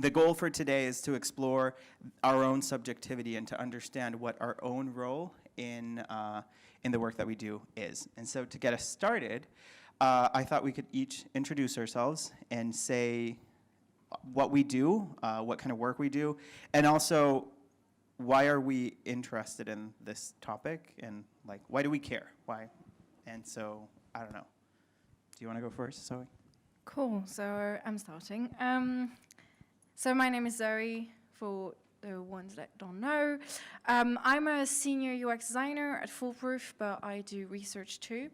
The goal for today is to explore our own subjectivity and to understand what our own role in the work that we do is. And so to get us started, I thought we could each introduce ourselves and say what we do, what kind of work we do, and also why are we interested in this topic, and like why do we care? Why? And so I don't know. Do you want to go first, Zoe? Cool. So I'm starting. So my name is Zoe, for the ones that don't know. I'm a senior UX designer at Foolproof, but I do research too.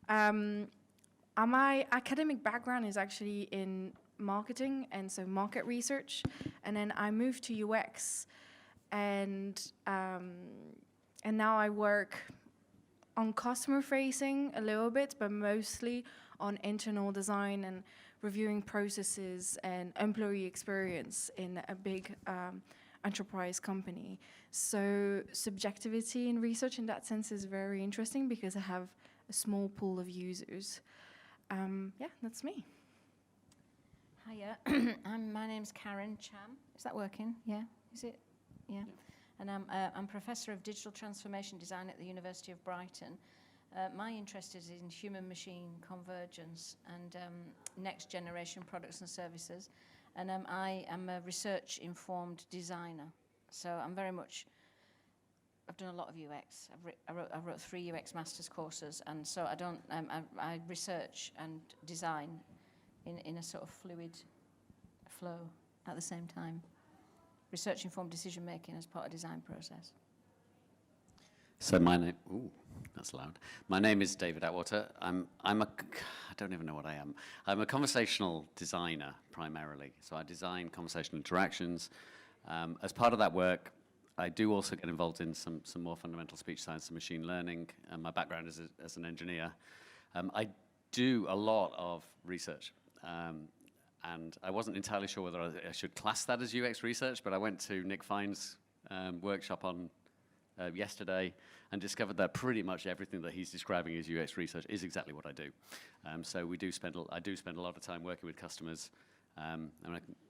My academic background is actually in marketing, and so market research, and then I moved to UX, and now I work on customer facing a little bit, but mostly on internal design and reviewing processes and employee experience in a big enterprise company. So subjectivity in research in that sense is very interesting because I have a small pool of users. Yeah, that's me. Hiya, my name's Karen Cham. Is that working? Yeah, is it? Yeah. And I'm Professor of Digital Transformation Design at the University of Brighton. My interest is in human-machine convergence and next generation products and services. And I am a research-informed designer. So I'm very much, I've done a lot of UX. I wrote 3 UX master's courses, and so I research and design in a sort of fluid flow at the same time. Research-informed decision-making as part of design process. So my name, ooh, that's loud. My name is David Attwater. I don't even know what I am. I'm a conversational designer primarily. So I design conversational interactions. As part of that work, I do also get involved in some more fundamental speech science and machine learning. My background is as an engineer. I do a lot of research. And I wasn't entirely sure whether I should class that as UX research, but I went to Nick Fine's workshop on yesterday and discovered that pretty much everything that he's describing as UX research is exactly what I do. So I do spend a lot of time working with customers, and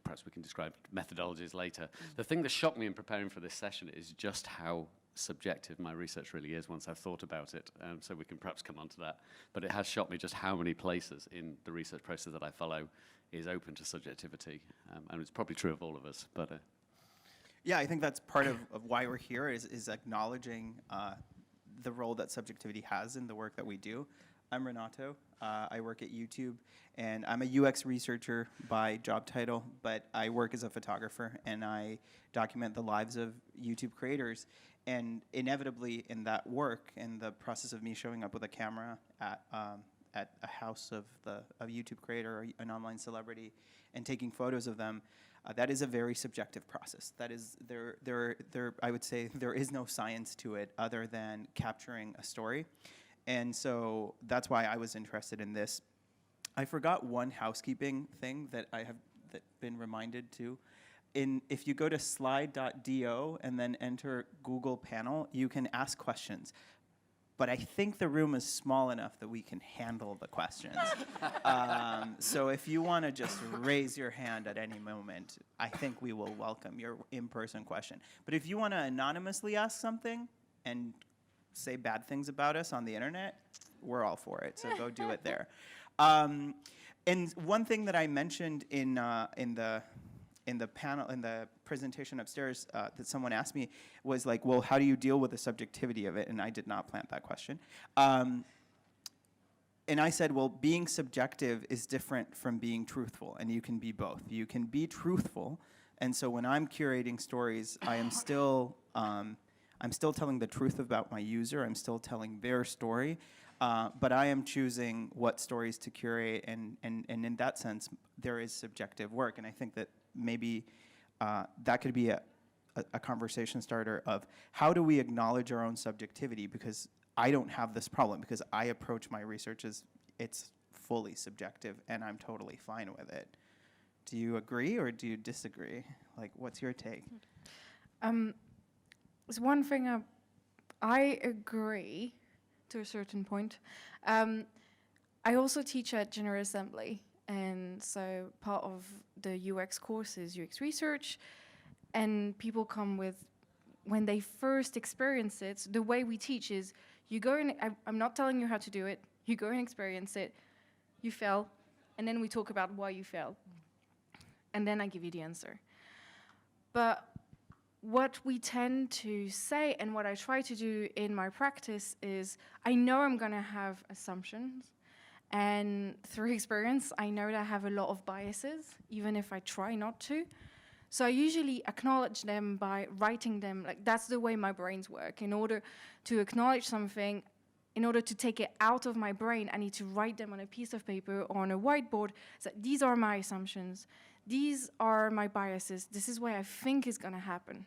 perhaps we can describe methodologies later. The thing that shocked me in preparing for this session is just how subjective my research really is once I've thought about it, so we can perhaps come on to that. But it has shocked me just how many places in the research process that I follow is open to subjectivity, and it's probably true of all of us. But yeah, I think that's part of why we're here is acknowledging the role that subjectivity has in the work that we do. I'm Renato. I work at YouTube, and I'm a UX researcher by job title, but I work as a photographer, and I document the lives of YouTube creators. And inevitably in that work, in the process of me showing up with a camera at a house of a YouTube creator or an online celebrity and taking photos of them, that is a very subjective process. That is, I would say there is no science to it other than capturing a story. And so that's why I was interested in this. I forgot one housekeeping thing that I have been reminded to. If you go to slide.do and then enter Google panel, you can ask questions. But I think the room is small enough that we can handle the questions. So if you want to just raise your hand at any moment, I think we will welcome your in-person question. But if you want to anonymously ask something and say bad things about us on the internet, we're all for it. So go do it there. And one thing that I mentioned in the panel, in the presentation upstairs, that someone asked me was like, well, how do you deal with the subjectivity of it? And I did not plant that question. And I said, well, being subjective is different from being truthful, and you can be both. You can be truthful, and so when I'm curating stories, I am still, I'm still telling the truth about my user. I'm still telling their story, but I am choosing what stories to curate, and in that sense, there is subjective work, and I think that maybe that could be a conversation starter of how do we acknowledge our own subjectivity, because I don't have this problem, because I approach my research as it's fully subjective and I'm totally fine with it. Do you agree or do you disagree? Like, what's your take? There's one thing I agree to a certain point. I also teach at General Assembly, And so part of the UX course is UX research, and people come with, when they first experience it, the way we teach is you go and I'm not telling you how to do it, you go and experience it, you fail, and then we talk about why you failed. And then I give you the answer. But what we tend to say, and what I try to do in my practice, is I know I'm gonna have assumptions, and through experience, I know that I have a lot of biases, even if I try not to. So I usually acknowledge them by writing them. Like, that's the way my brains work. In order to acknowledge something, in order to take it out of my brain, I need to write them on a piece of paper or on a whiteboard. So these are my assumptions. These are my biases. This is what I think is gonna happen.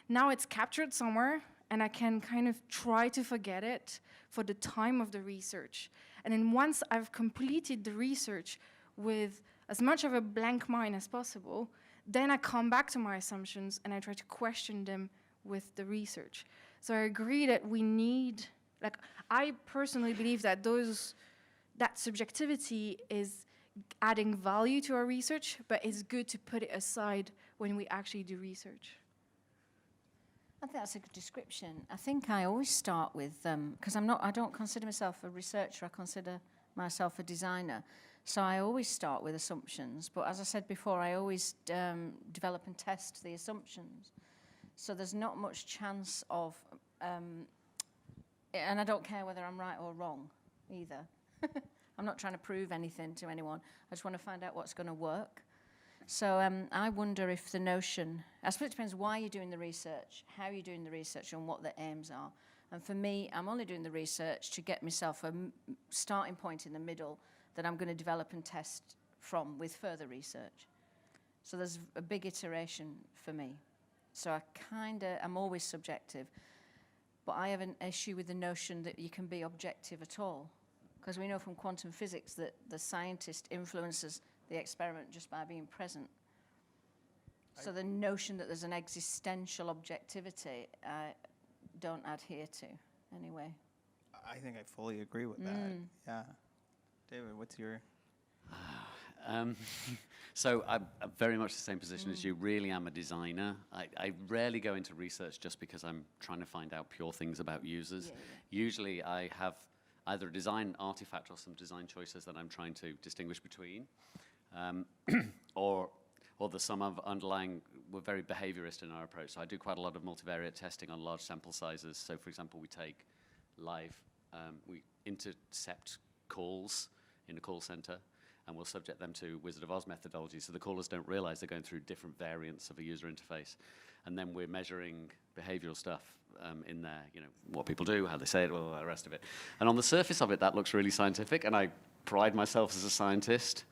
Now it's captured somewhere, and I can kind of try to forget it for the time of the research. And then once I've completed the research with as much of a blank mind as possible, then I come back to my assumptions and I try to question them with the research. So I agree that we need, like, I personally believe that that subjectivity is adding value to our research, but it's good to put it aside when we actually do research. I think that's a good description. I think I always start with, because I don't consider myself a researcher, I consider myself a designer. So I always start with assumptions, but as I said before, I always develop and test the assumptions. So there's not much chance of, and I don't care whether I'm right or wrong either. I'm not trying to prove anything to anyone. I just want to find out what's going to work. So I wonder if the notion, I suppose it depends why you're doing the research, how you're doing the research, and what the aims are. And for me, I'm only doing the research to get myself a starting point in the middle that I'm going to develop and test from with further research. So there's a big iteration for me. So I'm always subjective. But I have an issue with the notion that you can be objective at all. Because we know from quantum physics that the scientist influences the experiment just by being present. So the notion that there's an existential objectivity, I don't adhere to, anyway. I think I fully agree with that. Yeah. David, what's your... So I'm very much the same position as you. Really am a designer. I rarely go into research just because I'm trying to find out pure things about users. Usually I have either a design artifact or some design choices that I'm trying to distinguish between. Or there's some underlying, we're very behaviorist in our approach. So I do quite a lot of multivariate testing on large sample sizes. So for example, we take live, we intercept calls in a call center, and we'll subject them to Wizard of Oz methodology. So the callers don't realize they're going through different variants of a user interface. And then we're measuring behavioral stuff in there, what people do, how they say it, all the rest of it. And on the surface of it, that looks really scientific, and I pride myself as a scientist.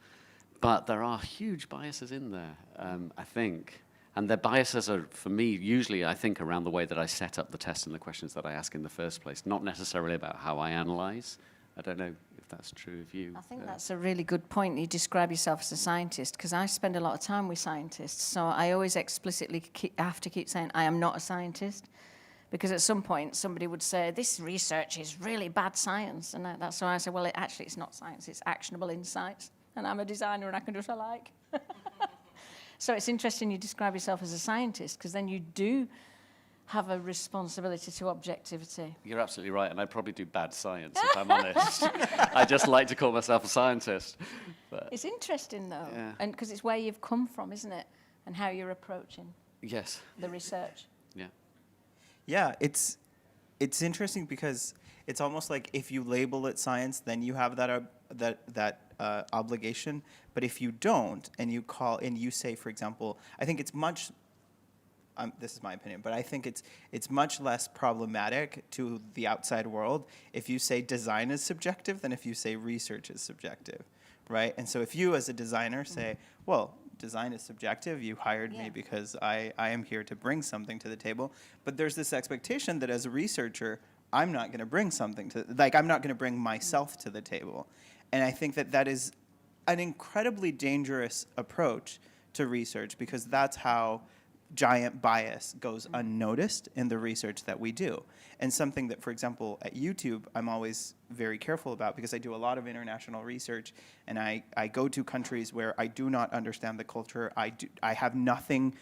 But there are huge biases in there, I think. And the biases are, for me, usually, I think, around the way that I set up the test and the questions that I ask in the first place, not necessarily about how I analyze. I don't know if that's true of you. I think that's a really good point. You describe yourself as a scientist, because I spend a lot of time with scientists. So I always explicitly have to keep saying, I am not a scientist. Because at some point, somebody would say, this research is really bad science. And that's why I say, well, actually, it's not science, it's actionable insights. And I'm a designer, and I can do what I like. So it's interesting you describe yourself as a scientist, because then you do have a responsibility to objectivity. You're absolutely right, and I probably do bad science, if I'm honest. I just like to call myself a scientist. But it's interesting, though, yeah. And because it's where you've come from, isn't it? And how you're approaching the research. Yeah. Yeah, it's interesting because it's almost like if you label it science, then you have that obligation. But if you don't, and you say, for example, I think it's much. This is my opinion, but I think it's much less problematic to the outside world if you say design is subjective than if you say research is subjective, right? And so if you as a designer say, well, design is subjective, you hired me because I am here to bring something to the table, but there's this expectation that as a researcher, I'm not going to bring something I'm not going to bring myself to the table. And I think that is an incredibly dangerous approach to research, because that's how giant bias goes unnoticed in the research that we do. And something that, for example, at YouTube, I'm always very careful about because I do a lot of international research and I go to countries where I do not understand the culture. I have nothing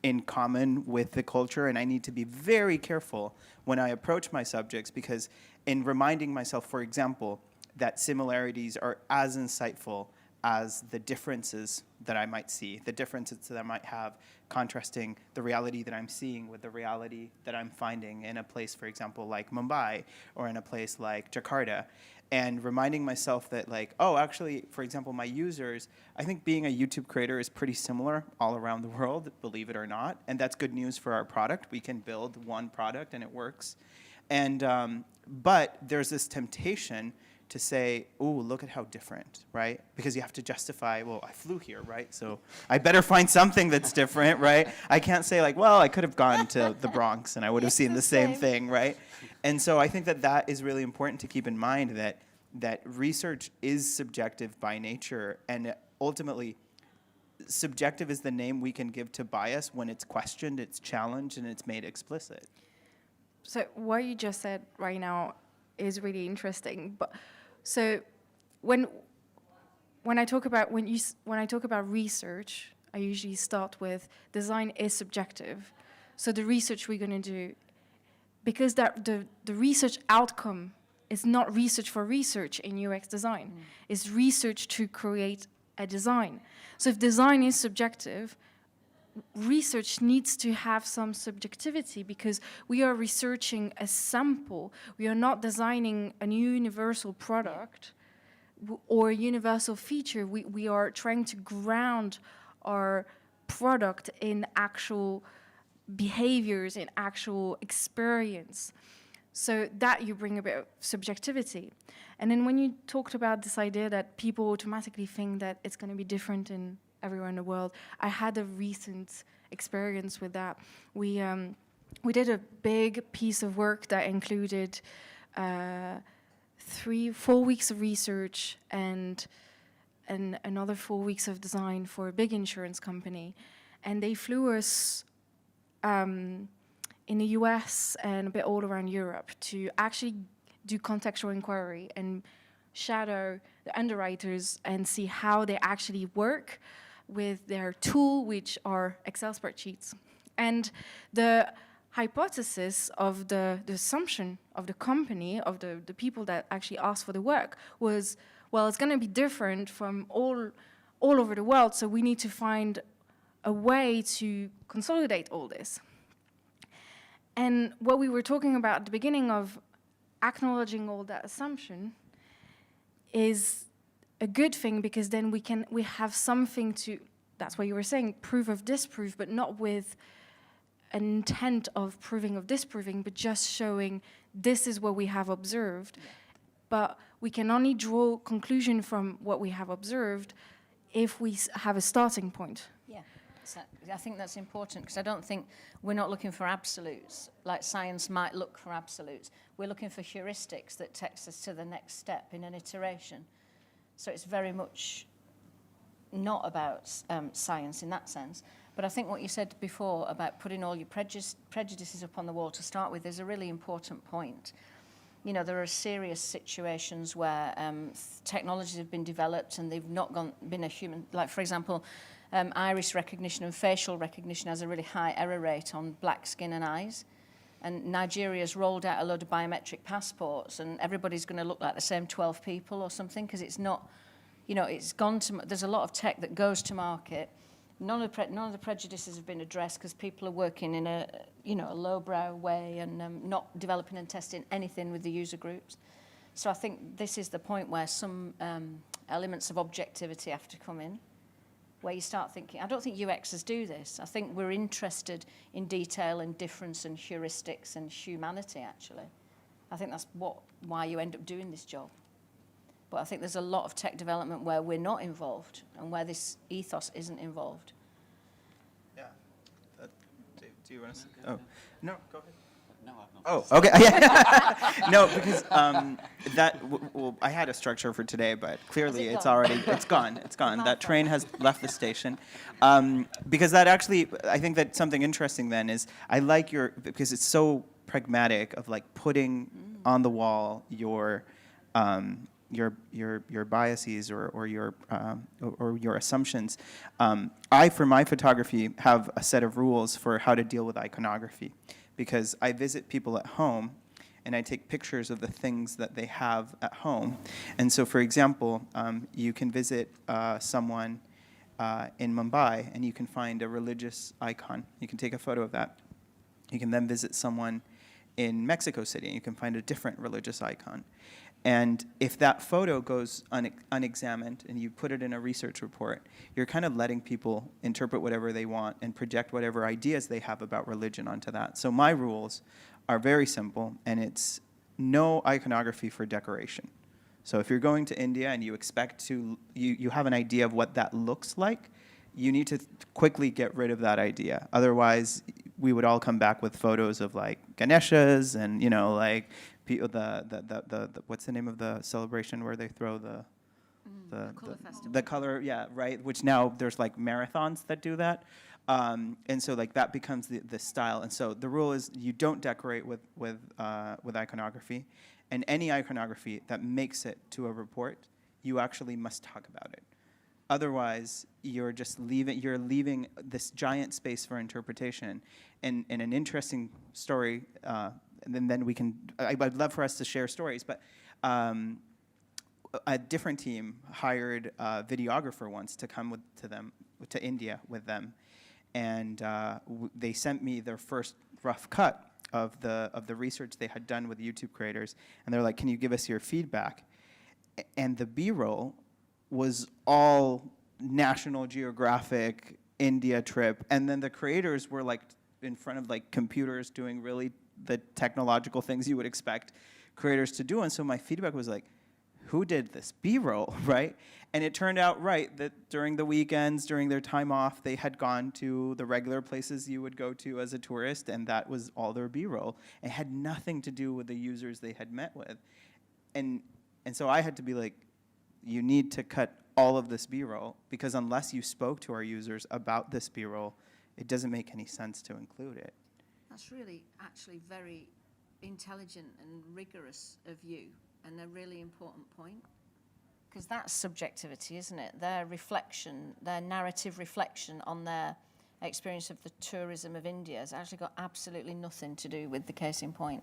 in common with the culture, and I need to be very careful when I approach my subjects because in reminding myself, for example, that similarities are as insightful as the differences that I might see, the differences that I might have, contrasting the reality that I'm seeing with the reality that I'm finding in a place, for example, like Mumbai or in a place like Jakarta. And reminding myself that, like, oh, actually, for example, my users, I think being a YouTube creator is pretty similar all around the world, believe it or not. And that's good news for our product. We can build one product and it works. And, but there's this temptation to say, oh, look at how different, right? Because you have to justify, well, I flew here, right? So I better find something that's different, right? I can't say like, well, I could have gone to the Bronx and I would have seen the same thing, right? And so I think that that is really important to keep in mind, that research is subjective by nature, and ultimately, subjective is the name we can give to bias when it's questioned, it's challenged, and it's made explicit. So what you just said right now is really interesting. But so when I talk about research, I usually start with design is subjective. So the research we're going to do, because that the research outcome is not research for research in UX design. It's research to create a design. So if design is subjective, research needs to have some subjectivity because we are researching a sample. We are not designing a new universal product or a universal feature. We are trying to ground our product in actual behaviors, in actual experience. So that you bring a bit of subjectivity. And then when you talked about this idea that people automatically think that it's going to be different in everywhere in the world, I had a recent experience with that. We did a big piece of work that included 4 weeks of research and another 4 weeks of design for a big insurance company. And they flew us in the US and a bit all around Europe to actually do contextual inquiry and shadow the underwriters and see how they actually work with their tool, which are Excel spreadsheets. And the hypothesis of the assumption of the company, of the people that actually asked for the work was, well, it's going to be different from all over the world, so we need to find a way to consolidate all this. And what we were talking about at the beginning of acknowledging all that assumption is a good thing, because then we have something to, that's what you were saying, proof of disproof, but not with an intent of proving of disproving, but just showing this is what we have observed. Yeah. But we can only draw conclusion from what we have observed if we have a starting point. Yeah, so I think that's important, because I don't think we're not looking for absolutes, like science might look for absolutes. We're looking for heuristics that takes us to the next step in an iteration. So it's very much not about science in that sense. But I think what you said before about putting all your prejudices up on the wall to start with is a really important point. You know, there are serious situations where technologies have been developed and they've not been a human, like for example, iris recognition and facial recognition has a really high error rate on black skin and eyes. And Nigeria's rolled out a load of biometric passports and everybody's going to look like the same 12 people or something, because it's not, you know, it's gone to, there's a lot of tech that goes to market. None of the prejudices have been addressed because people are working in a, you know, a lowbrow way and not developing and testing anything with the user groups. So I think this is the point where some elements of objectivity have to come in, where you start thinking, I don't think UXers do this. I think we're interested in detail and difference and heuristics and humanity, actually. I think that's why you end up doing this job. But I think there's a lot of tech development where we're not involved and where this ethos isn't involved. Yeah. Do you want to? Oh, no, go ahead. No, I've not. Oh, okay. Yeah. No, because well, I had a structure for today, but clearly it's gone. It's gone. That train has left the station. Because that actually, I think that something interesting then is I like because it's so pragmatic of like putting on the wall your biases or your assumptions. I, for my photography, have a set of rules for how to deal with iconography, because I visit people at home and I take pictures of the things that they have at home. And so, for example, you can visit someone in Mumbai and you can find a religious icon. You can take a photo of that. You can then visit someone in Mexico City and you can find a different religious icon. And if that photo goes unexamined and you put it in a research report, you're kind of letting people interpret whatever they want and project whatever ideas they have about religion onto that. So my rules are very simple, and it's no iconography for decoration. So if you're going to India and you expect you have an idea of what that looks like, you need to quickly get rid of that idea. Otherwise, we would all come back with photos of like Ganeshas and, like the what's the name of the celebration where they throw the Colour festival. the color, yeah, right, which now there's like marathons that do that. And so like that becomes the style. And so the rule is you don't decorate with iconography, and any iconography that makes it to a report, you actually must talk about it. Otherwise, you're leaving this giant space for interpretation. And an interesting story, and then we can, I'd love for us to share stories, but a different team hired a videographer once to come to India with them. And they sent me their first rough cut of the research they had done with YouTube creators. And they're like, can you give us your feedback? And the B-roll was all National Geographic India trip. And then the creators were like in front of like computers doing really the technological things you would expect creators to do. And so my feedback was like, who did this B-roll, right? And it turned out right that during the weekends, during their time off, they had gone to the regular places you would go to as a tourist, and that was all their B-roll. It had nothing to do with the users they had met with. And so I had to be like, you need to cut all of this B-roll, because unless you spoke to our users about this B-roll, it doesn't make any sense to include it. That's really actually very intelligent and rigorous of you, and a really important point. Because that's subjectivity, isn't it? Their reflection, their narrative reflection on their experience of the tourism of India has actually got absolutely nothing to do with the case in point.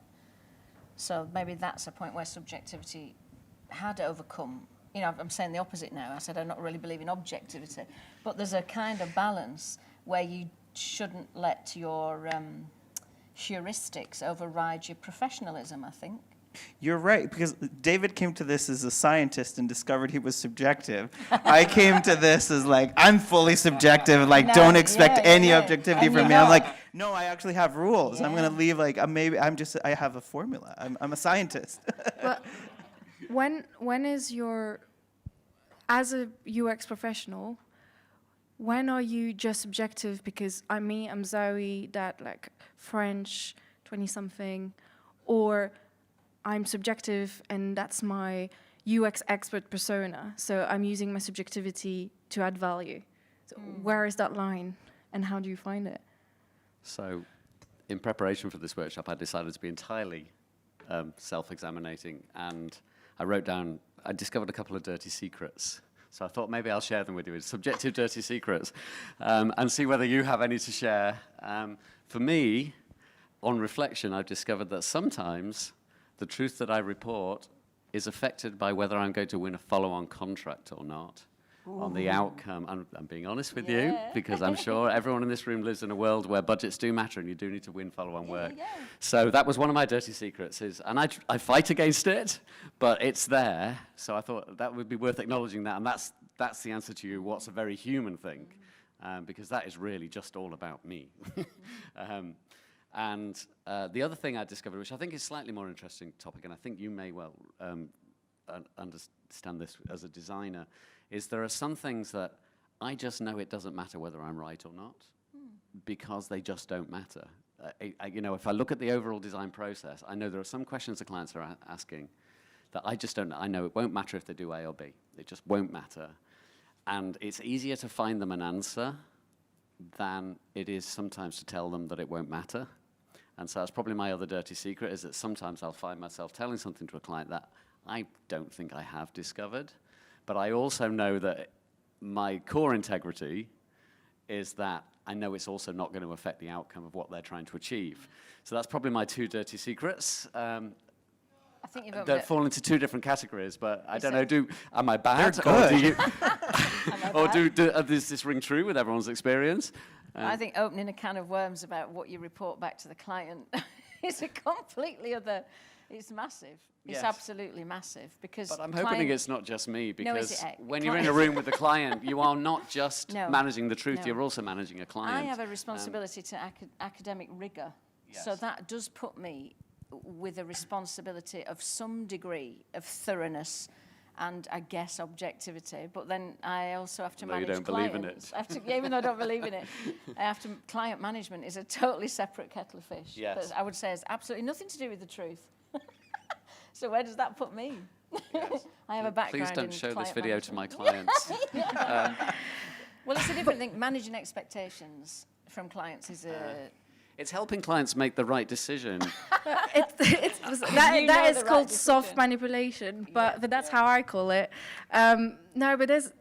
So maybe that's a point where subjectivity had overcome. I'm saying the opposite now. I said I don't really believe in objectivity. But there's a kind of balance where you shouldn't let your heuristics override your professionalism, I think. You're right, because David came to this as a scientist and discovered he was subjective. I came to this as like, I'm fully subjective, like No, don't expect any yeah. objectivity And from me. you're I'm not. like, no, I actually have rules. I'm gonna leave like, I have a formula. I'm a scientist. But when is as a UX professional, when are you just subjective? Because I'm Zoe, that like French 20-something, or I'm subjective and that's my UX expert persona. So I'm using my subjectivity to add value. So where is that line and how do you find it? So in preparation for this workshop, I decided to be entirely self-examinating, and I discovered a couple of dirty secrets. So I thought maybe I'll share them with you, subjective dirty secrets, and see whether you have any to share. For me, on reflection, I've discovered that sometimes the truth that I report is affected by whether I'm going to win a follow-on contract or not. Ooh. On the outcome. I'm being honest with you, because I'm sure everyone in this room lives in a world where budgets do matter and you do need to win follow-on work. Yeah. So that was one of my dirty secrets, and I fight against it, but it's there. So I thought that would be worth acknowledging that, and that's the answer to you, what's a very human thing, because that is really just all about me. And the other thing I discovered, which I think is slightly more interesting topic, and I think you may well understand this as a designer, is there are some things that I just know it doesn't matter whether I'm right or not, because they just don't matter. if I look at the overall design process, I know there are some questions the clients are asking that I just don't know. I know it won't matter if they do A or B. It just won't matter. And it's easier to find them an answer than it is sometimes to tell them that it won't matter. And so that's probably my other dirty secret, is that sometimes I'll find myself telling something to a client that I don't think I have discovered. But I also know that my core integrity is that I know it's also not going to affect the outcome of what they're trying to achieve. So that's probably my two dirty secrets. I think you've That fall into two different categories, but I don't know, am I bad? They're good. Or, do you, Am I bad? does this ring true with everyone's experience? I think opening a can of worms about what you report back to the client is a completely other. It's massive. It's Yes. absolutely massive because. But I'm hoping it's not just me, No, is because it, when you're in a room with a client, you are not just No. managing the truth, No. you're also managing a client. I have a responsibility to academic rigor, so Yes. that does put me with a responsibility of some degree of thoroughness and, I guess, objectivity. But then I also have to Although you manage don't believe in clients. it. I have to, even though I don't believe in it, client management is a totally separate kettle of fish. Yes. That I would say has absolutely nothing to do with the truth. So where does that put me? Yes. I have a background Please don't in show this client video to my management. clients. Well, it's a different thing. Managing expectations from clients is a... It's helping clients make the right decision. That You know is the right called soft decision. manipulation, but that's how I call it. No, but there's,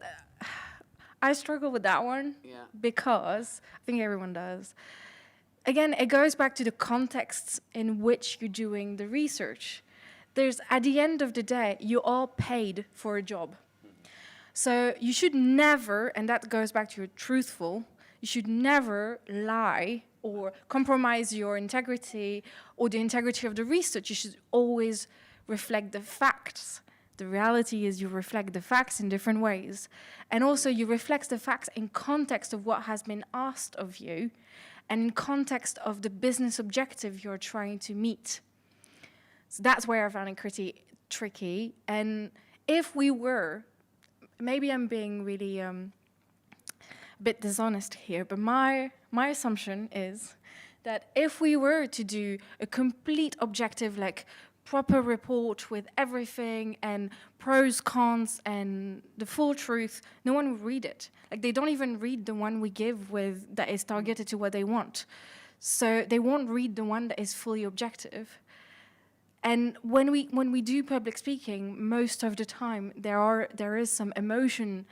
I struggle with that one Yeah. because I think everyone does. Again, it goes back to the contexts in which you're doing the research. There's, at the end of the day, you all paid for a job. So you should never, and that goes back to your truthful, you should never lie or compromise your integrity or the integrity of the research. You should always reflect the facts. The reality is you reflect the facts in different ways. And also you reflect the facts in context of what has been asked of you and in context of the business objective you're trying to meet. So that's where I found it pretty tricky. And if we were, maybe I'm being really a bit dishonest here, but my assumption is that if we were to do a complete objective, like proper report with everything and pros, cons, and the full truth, no one would read it. Like they don't even read the one we give with that is targeted to what they want. So they won't read the one that is fully objective. And when we do public speaking, most of the time there is some emotional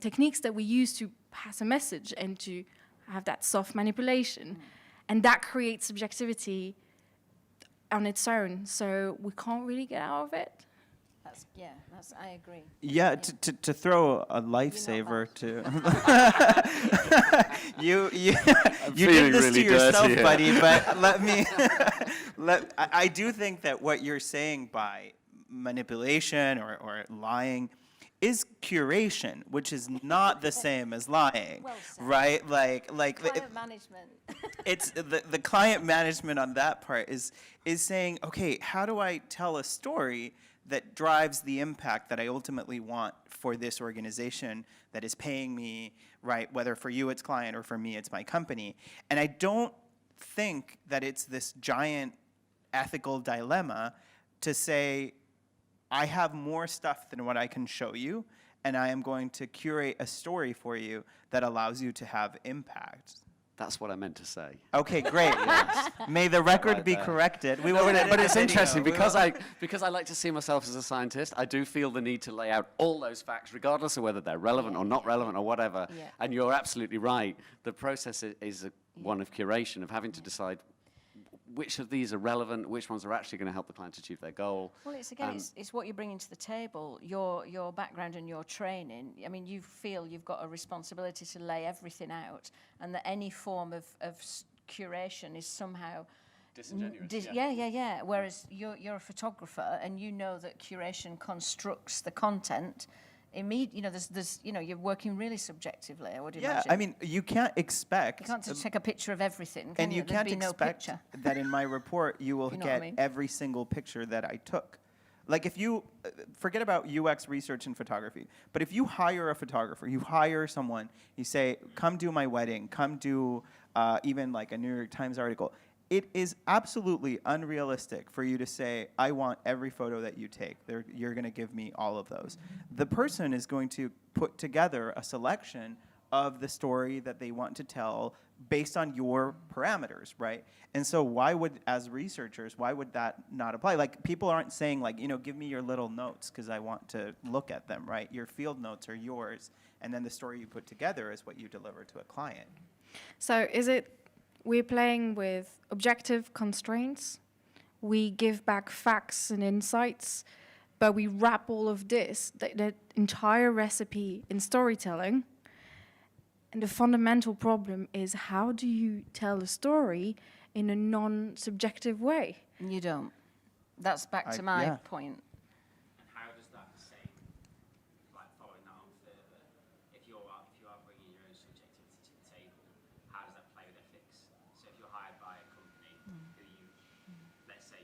techniques that we use to pass a message and to have that soft manipulation, and that creates subjectivity on its own. So we can't really get out of it. I agree. Yeah, to throw a lifesaver to you did this really to yourself, dirty here. buddy. But let me I do think that what you're saying by manipulation or lying is curation, which is not the same as lying, Well said. right? Like Client management. it's the client management on that part is saying, okay, how do I tell a story that drives the impact that I ultimately want for this organization that is paying me, right? Whether for you it's client or for me it's my company. And I don't think that it's this giant ethical dilemma to say, I have more stuff than what I can show you, and I am going to curate a story for you that allows you to have impact. That's what I meant to say. Okay, great. May the record Right be there. corrected. We No, won't edit but the it's video. interesting We because won't- I like to see myself as a scientist. I do feel the need to lay out all those facts, regardless of whether they're relevant or not relevant or whatever. Yeah. And you're absolutely right. The process is one of curation, of having to decide which of these are relevant, which ones are actually going to help the client achieve their goal. Well, it's what you're bringing to the table, your background and your training. I mean, you feel you've got a responsibility to lay everything out, and that any form of curation is somehow Disingenuous. yeah. Whereas you're a photographer, and you know that curation constructs the content. There's you're working really subjectively, I would imagine. Yeah, I mean, you can't expect. You can't just take a picture of everything, can And you There'd can't be no expect picture. that in my report you will You know what I get mean? every single picture that I took. Like if you, forget about UX research and photography, but if you hire a photographer, you hire someone, you say, come do my wedding, come do even like a New York Times article. It is absolutely unrealistic for you to say, I want every photo that you take. You're going to give me all of those. The person is going to put together a selection of the story that they want to tell based on your parameters, right? And so why would, as researchers, why would that not apply? Like, people aren't saying, like, give me your little notes because I want to look at them, right? Your field notes are yours, and then the story you put together is what you deliver to a client. So we're playing with objective constraints, we give back facts and insights, but we wrap all of this, the entire recipe in storytelling. And the fundamental problem is, how do you tell a story in a non-subjective way? You don't. That's back to my point. And how does that say, like following that on further, if you are bringing your own subjectivity to the table, how does that play with ethics? So if you're hired by a company who you, let's say,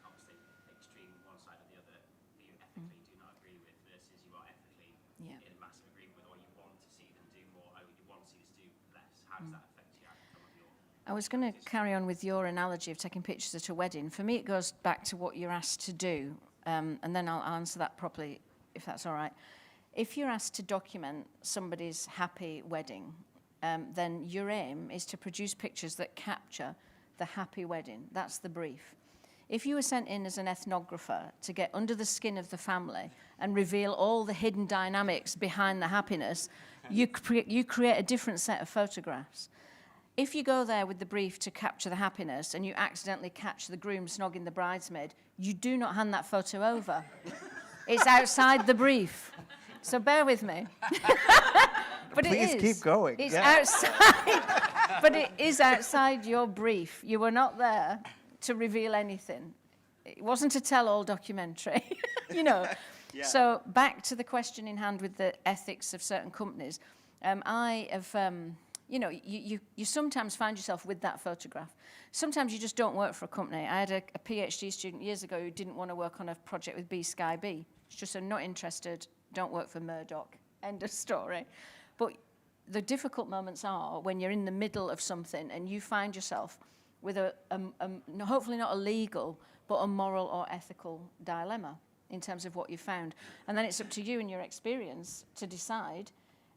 obviously extreme one side or the other, who you ethically do not agree with, versus you are ethically in massive agreement with, or you want to see them do more, or you want to see us do less, how does that affect the outcome of your? I was going to carry on with your analogy of taking pictures at a wedding. For me, it goes back to what you're asked to do, and then I'll answer that properly, if that's all right. If you're asked to document somebody's happy wedding, then your aim is to produce pictures that capture the happy wedding. That's the brief. If you were sent in as an ethnographer to get under the skin of the family and reveal all the hidden dynamics behind the happiness, you create a different set of photographs. If you go there with the brief to capture the happiness and you accidentally catch the groom snogging the bridesmaid, you do not hand that photo over. It's outside the brief. So bear with me. But Please keep going. It's outside, but it is outside your brief. You were not there to reveal anything. It wasn't a tell-all documentary, Yeah. So back to the question in hand with the ethics of certain companies. I have, you sometimes find yourself with that photograph. Sometimes you just don't work for a company. I had a PhD student years ago who didn't want to work on a project with B Sky B. It's just I'm not interested, don't work for Murdoch, end of story. But the difficult moments are when you're in the middle of something and you find yourself with hopefully not a legal, but a moral or ethical dilemma in terms of what you found. And then it's up to you and your experience to decide,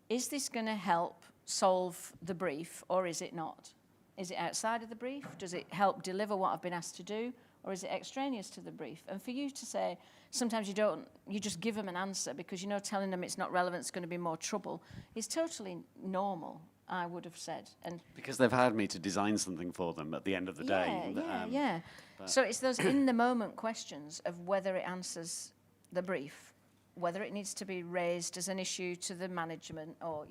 is this going to help solve the brief or is it not? Is it outside of the brief? Does it help deliver what I've been asked to do? Or is it extraneous to the brief? And for you to say, sometimes you just give them an answer because telling them it's not relevant is going to be more trouble is totally normal, I would have said. And Because they've hired me to design something for them at the end of the day. Yeah. So it's those in-the-moment questions of whether it answers the brief, whether it needs to be raised as an issue to the management or,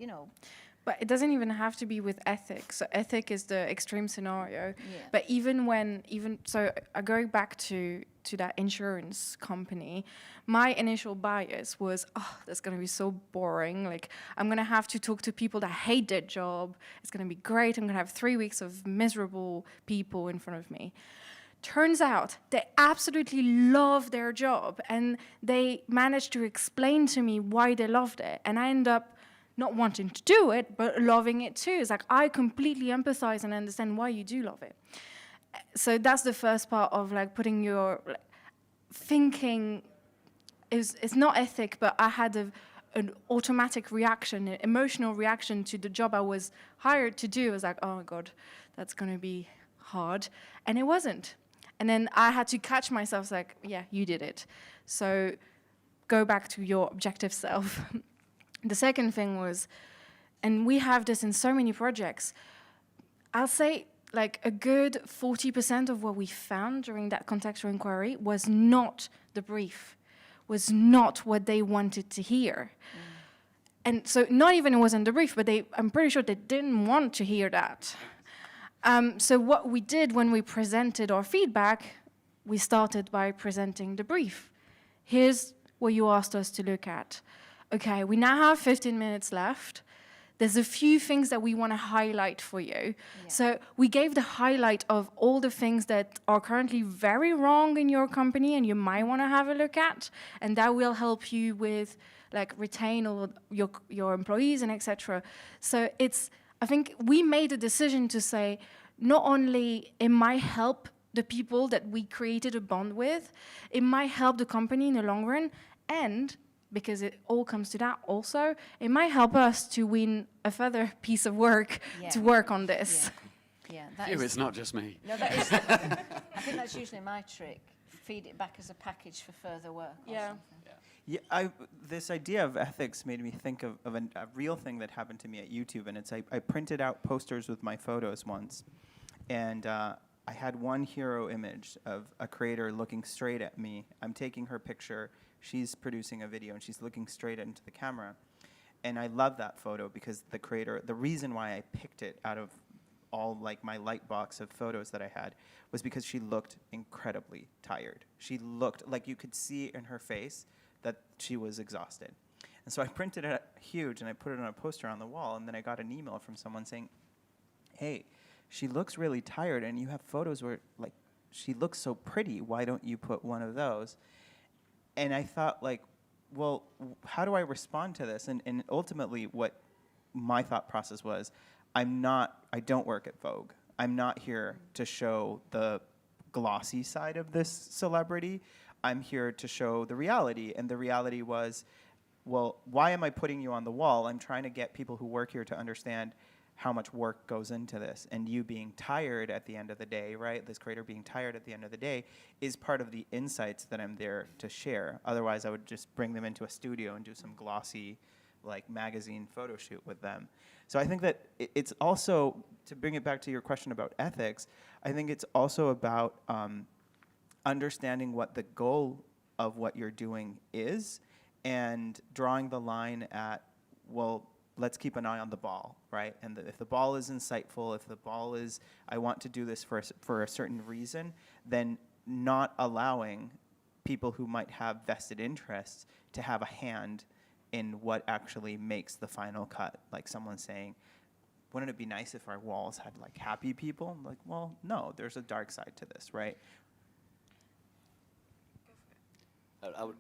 But it doesn't even have to be with ethics. So ethic is the extreme scenario. Yeah. But going back to that insurance company, my initial bias was, that's going to be so boring. Like, I'm going to have to talk to people that hate their job. It's going to be great. I'm going to have 3 weeks of miserable people in front of me. Turns out they absolutely love their job, and they managed to explain to me why they loved it. And I end up not wanting to do it, but loving it too. It's like, I completely empathize and understand why you do love it. So that's the first part of putting your thinking. It's not ethic, but I had an automatic reaction, an emotional reaction to the job I was hired to do. I was like, oh my God, that's going to be hard. And it wasn't. And then I had to catch myself like, yeah, you did it. So go back to your objective self. The second thing was, and we have this in so many projects, I'll say a good 40% of what we found during that contextual inquiry was not the brief, was not what they wanted to hear. And so not even it wasn't the brief, but I'm pretty sure they didn't want to hear that. So what we did when we presented our feedback, we started by presenting the brief. Here's what you asked us to look at. Okay, we now have 15 minutes left. There's a few things that we want to highlight for you. Yeah. So we gave the highlight of all the things that are currently very wrong in your company and you might want to have a look at, and that will help you with retain all your employees and etc. So I think we made a decision to say, not only it might help the people that we created a bond with, it might help the company in the long run, and because it all comes to that also, it might help us to win a further piece of work to work on this. Yeah, It's not just me. No, that is. I think that's usually my trick. Feed it back as a package for further work. Or something. Yeah, this idea of ethics made me think of a real thing that happened to me at YouTube, and it's I printed out posters with my photos once, and I had one hero image of a creator looking straight at me. I'm taking her picture, she's producing a video, and she's looking straight into the camera. And I love that photo because the creator, the reason why I picked it out of all like my light box of photos that I had was because she looked incredibly tired. She looked like you could see in her face that she was exhausted. And so I printed it huge and I put it on a poster on the wall, and then I got an email from someone saying, hey, she looks really tired and you have photos where like she looks so pretty, why don't you put one of those? And I thought like, well, how do I respond to this? And ultimately what my thought process was, I don't work at Vogue. I'm not here to show the glossy side of this celebrity. I'm here to show the reality. And the reality was, well, why am I putting you on the wall? I'm trying to get people who work here to understand how much work goes into this. And you being tired at the end of the day, right? This creator being tired at the end of the day is part of the insights that I'm there to share. Otherwise, I would just bring them into a studio and do some glossy, like magazine photo shoot with them. So I think that it's also, to bring it back to your question about ethics, I think it's also about understanding what the goal of what you're doing is and drawing the line at, well, let's keep an eye on the ball, right? And if the ball is insightful, if the ball is, I want to do this for a certain reason, then not allowing people who might have vested interests to have a hand in what actually makes the final cut. Like someone saying, wouldn't it be nice if our walls had like happy people? Like, well, no, there's a dark side to this, right?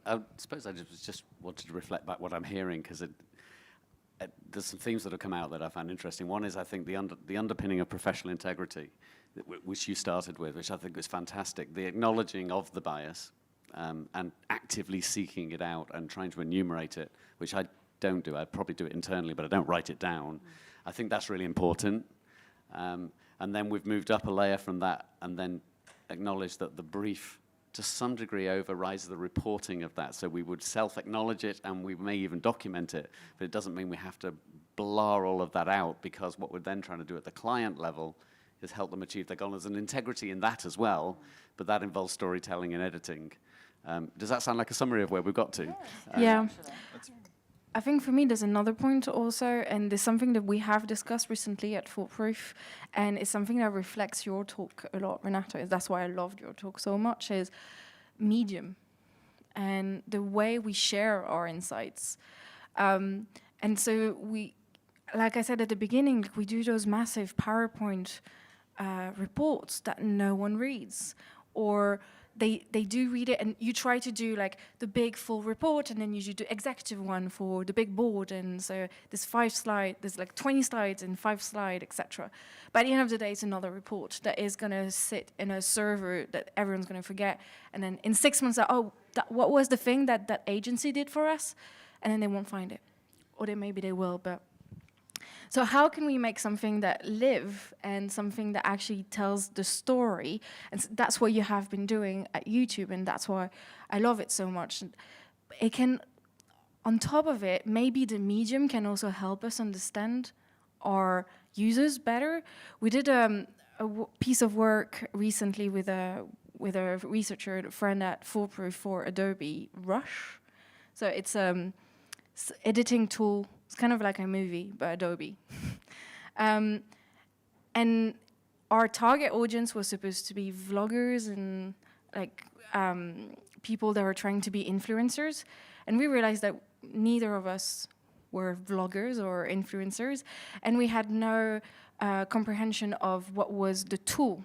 I suppose I just wanted to reflect back what I'm hearing, because there's some themes that have come out that I find interesting. One is, I think, the underpinning of professional integrity, which you started with, which I think was fantastic. The acknowledging of the bias and actively seeking it out and trying to enumerate it, which I don't do. I probably do it internally, but I don't write it down. I think that's really important. And then we've moved up a layer from that and then acknowledged that the brief, to some degree, overrides the reporting of that. So we would self-acknowledge it, and we may even document it, but it doesn't mean we have to blur all of that out, because what we're then trying to do at the client level is help them achieve their goal. There's an integrity in that as well, but that involves storytelling and editing. Does that sound like a summary of where we've got to? Yeah. I think for me there's another point also, and there's something that we have discussed recently at Foolproof, and it's something that reflects your talk a lot, Renato. That's why I loved your talk so much, is medium and the way we share our insights. And so we, like I said at the beginning, we do those massive PowerPoint reports that no one reads, or they do read it, and you try to do like the big full report, and then you do the executive one for the big board, and so there's like 20 slides and 5 slides, etc. By the end of the day, it's another report that is going to sit in a server that everyone's going to forget, and then in 6 months, what was the thing that agency did for us? And then they won't find it, or maybe they will, but. So how can we make something that live and something that actually tells the story? And that's what you have been doing at YouTube, and that's why I love it so much. It can, on top of it, maybe the medium can also help us understand our users better. We did a piece of work recently with a researcher, a friend at Foolproof, for Adobe Rush. So it's editing tool. It's kind of like a movie, but Adobe. And our target audience was supposed to be vloggers and like people that were trying to be influencers. And we realized that neither of us were vloggers or influencers, and we had no comprehension of what was the tool.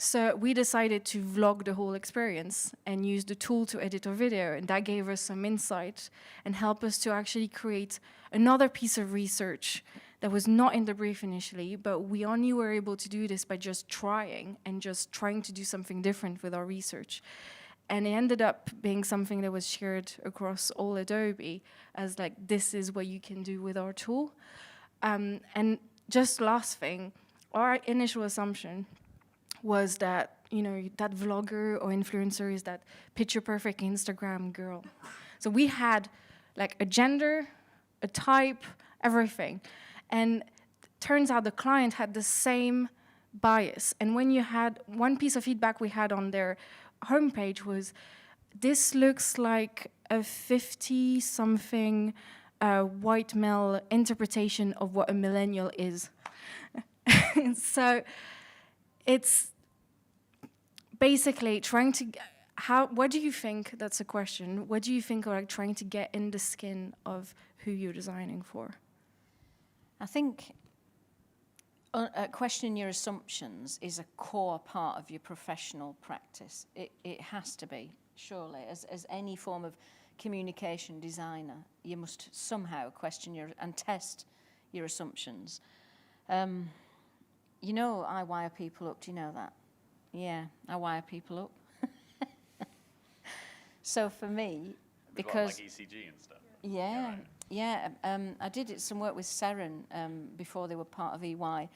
So we decided to vlog the whole experience and use the tool to edit our video, and that gave us some insight and helped us to actually create another piece of research that was not in the brief initially, but we only were able to do this by just trying and just trying to do something different with our research. And it ended up being something that was shared across all Adobe as like, this is what you can do with our tool. And just last thing, our initial assumption was that, you know, that vlogger or influencer is that picture perfect Instagram girl. So we had like a gender, a type, everything. And turns out the client had the same bias. And when you had one piece of feedback we had on their homepage was, this looks like a 50-something white male interpretation of what a millennial is. So it's basically trying to, what do you think, that's a question, what do you think are like trying to get in the skin of who you're designing for? I think questioning your assumptions is a core part of your professional practice. It has to be, surely. As any form of communication designer, you must somehow question and test your assumptions. You know, I wire people up. Do you know that? Yeah, I wire people up. So for me, because like ECG and stuff. Yeah, yeah. I did some work with Seren before they were part of EY,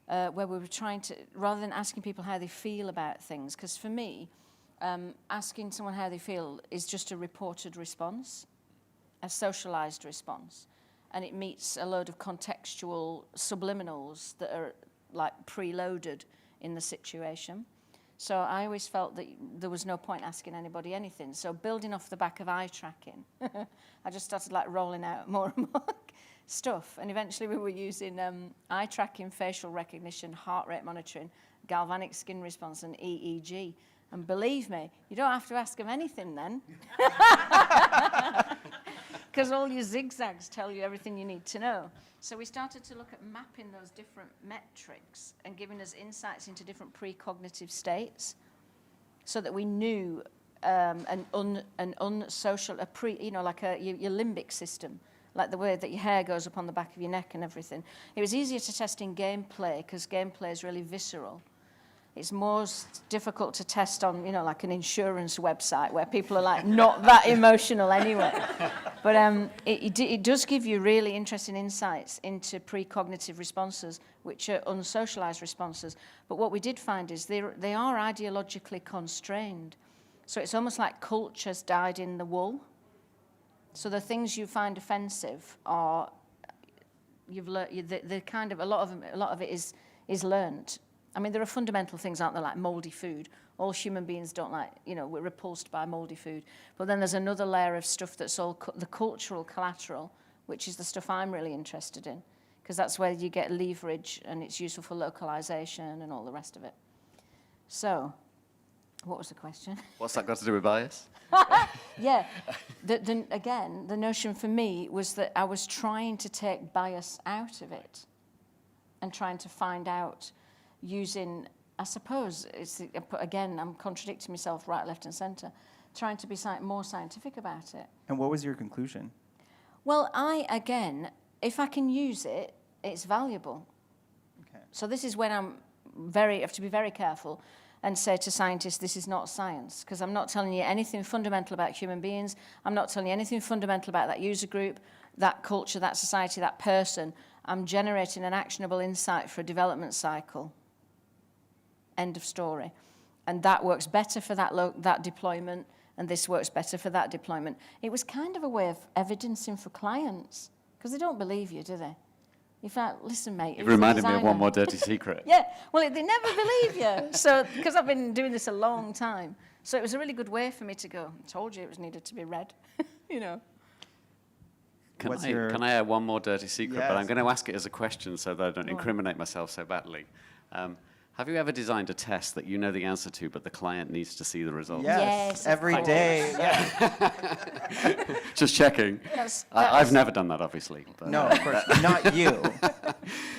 where we were trying to, rather than asking people how they feel about things, because for me, asking someone how they feel is just a reported response, a socialized response, and it meets a load of contextual subliminals that are like preloaded in the situation. So I always felt that there was no point asking anybody anything. So building off the back of eye tracking, I just started like rolling out more and more stuff. And eventually we were using eye tracking, facial recognition, heart rate monitoring, galvanic skin response, and EEG. And believe me, you don't have to ask them anything then. Because all your zigzags tell you everything you need to know. So we started to look at mapping those different metrics and giving us insights into different precognitive states, so that we knew an unsocial, like your limbic system, like the way that your hair goes up on the back of your neck and everything. It was easier to test in gameplay because gameplay is really visceral. It's more difficult to test on, like an insurance website where people are like not that emotional anyway. But it does give you really interesting insights into precognitive responses, which are unsocialized responses. But what we did find is they are ideologically constrained. So it's almost like culture's dyed in the wool. So the things you find offensive are, you've learned, the kind of, a lot of it is learned. I mean, there are fundamental things, aren't there, like moldy food. All human beings don't like, we're repulsed by moldy food. But then there's another layer of stuff that's all the cultural collateral, which is the stuff I'm really interested in, because that's where you get leverage and it's useful for localization and all the rest of it. So, what was the question? What's that got to do with bias? Yeah, again, the notion for me was that I was trying to take bias out of it and trying to find out using, I suppose, again, I'm contradicting myself right, left, and centre, trying to be more scientific about it. And what was your conclusion? Well, if I can use it, it's valuable. Okay. So this is when I have to be very careful and say to scientists, this is not science, because I'm not telling you anything fundamental about human beings. I'm not telling you anything fundamental about that user group, that culture, that society, that person. I'm generating an actionable insight for a development cycle. End of story. And that works better for that deployment, and this works better for that deployment. It was kind of a way of evidencing for clients, because they don't believe you, do they? In fact, listen, mate. It reminded me of one more dirty secret. Yeah, well, they never believe you. So, because I've been doing this a long time. So it was a really good way for me to go, I told you it was needed to be read, Can I add one more dirty secret? Yes. But I'm going to ask it as a question so that I don't incriminate myself so badly. Have you ever designed a test that you know the answer to, but the client needs to see the results? Yes, every day. Yeah. Just checking. I've never done that, obviously. But No, of course, not you.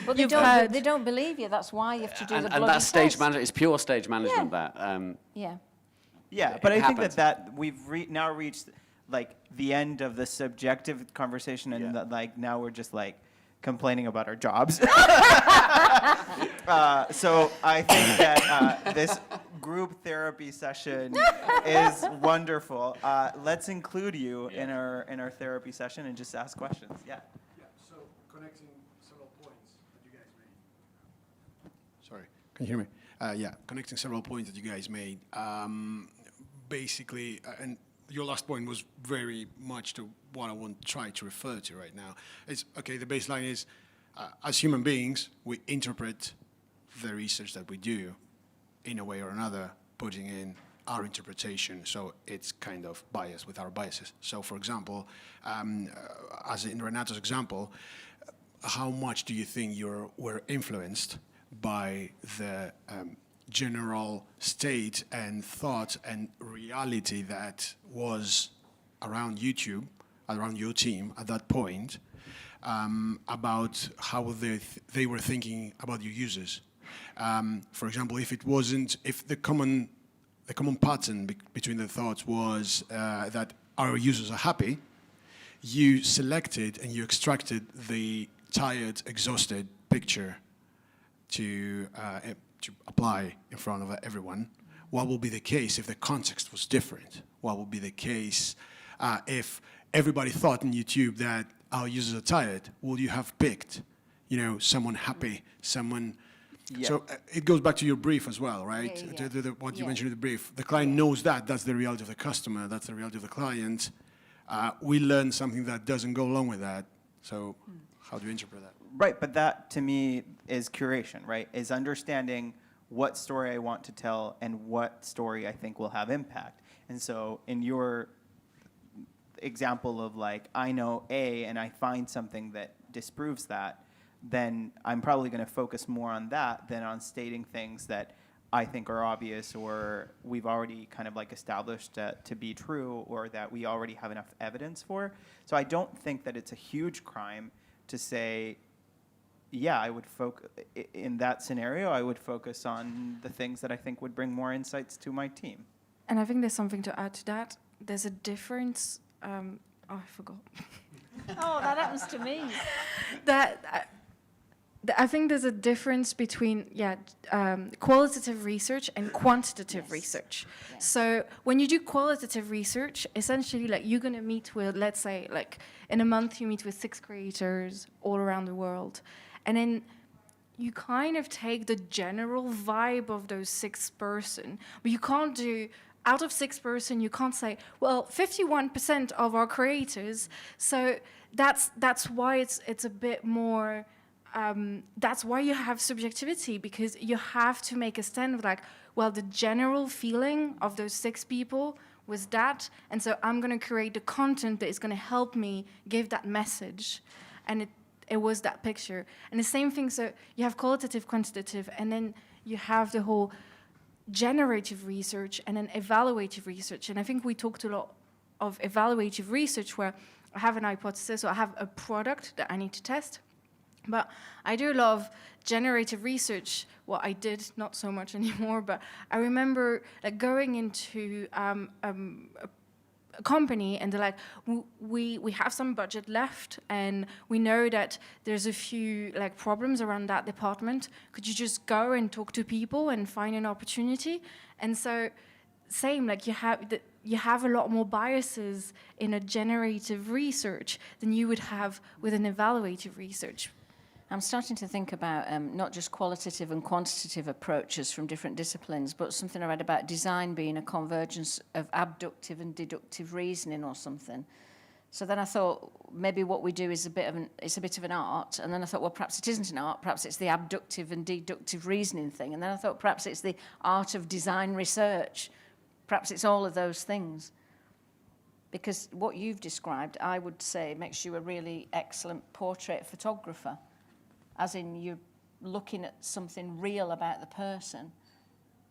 Well, they don't believe you. That's why you have to do the bloody and that's stage test. management. It's pure stage management. Yeah. That. Yeah. Yeah, but I think happens. that we've now reached like the end of the subjective conversation, and Yeah. now we're just like complaining about our jobs. So I think that this group therapy session is wonderful. Let's include you in our therapy session and just ask questions. Yeah. Yeah, so connecting several points that you guys made. Sorry, can you hear me? Yeah, connecting several points that you guys made. Basically, and your last point was very much to what I want to try to refer to right now. It's, okay, the baseline is, as human beings, we interpret the research that we do in a way or another, putting in our interpretation, so it's kind of biased with our biases. So, for example, as in Renato's example, how much do you think were influenced by the general state and thought and reality that was around YouTube, around your team at that point, about how they were thinking about your users? For example, if the common pattern between the thoughts was that our users are happy, you selected and you extracted the tired, exhausted picture to apply in front of everyone. What will be the case if the context was different? What will be the case if everybody thought in YouTube that our users are tired? Would you have picked, someone happy, someone? Yeah. So it goes back to your brief as well, right? Yeah. What you mentioned in the brief. The client knows that's the reality of the customer, that's the reality of the client. We learn something that doesn't go along with that. So how do you interpret that? Right, but that to me is curation, right? Is understanding what story I want to tell and what story I think will have impact. And so in your example of like, I know A and I find something that disproves that, then I'm probably going to focus more on that than on stating things that I think are obvious or we've already kind of like established to be true or that we already have enough evidence for. So I don't think that it's a huge crime to say, yeah, I would in that scenario, I would focus on the things that I think would bring more insights to my team. And I think there's something to add to that. There's a difference. I forgot. Oh, that happens to me. I think there's a difference between qualitative research and quantitative research. Yes. So when you do qualitative research, essentially, like you're gonna meet with, let's say, like in a month, you meet with 6 creators all around the world, and then you kind of take the general vibe of those 6 person, but you can't do. Out of 6 person, you can't say, well, 51% of our creators. So that's why it's a bit more. That's why you have subjectivity, because you have to make a stand of like, well, the general feeling of those 6 people was that, and so I'm going to create the content that is going to help me give that message, and it was that picture. And the same thing, so you have qualitative, quantitative, and then you have the whole generative research and then evaluative research. And I think we talked a lot of evaluative research where I have an hypothesis or I have a product that I need to test. But I do a lot of generative research. Well, I did not so much anymore, but I remember like going into a company and they're like, we have some budget left and we know that there's a few like problems around that department. Could you just go and talk to people and find an opportunity? And so same, like you have a lot more biases in a generative research than you would have with an evaluative research. I'm starting to think about not just qualitative and quantitative approaches from different disciplines, but something I read about design being a convergence of abductive and deductive reasoning or something. So then I thought maybe what we do is a bit of an art, and then I thought, well, perhaps it isn't an art, perhaps it's the abductive and deductive reasoning thing, and then I thought perhaps it's the art of design research, perhaps it's all of those things. Because what you've described, I would say, makes you a really excellent portrait photographer. As in you're looking at something real about the person,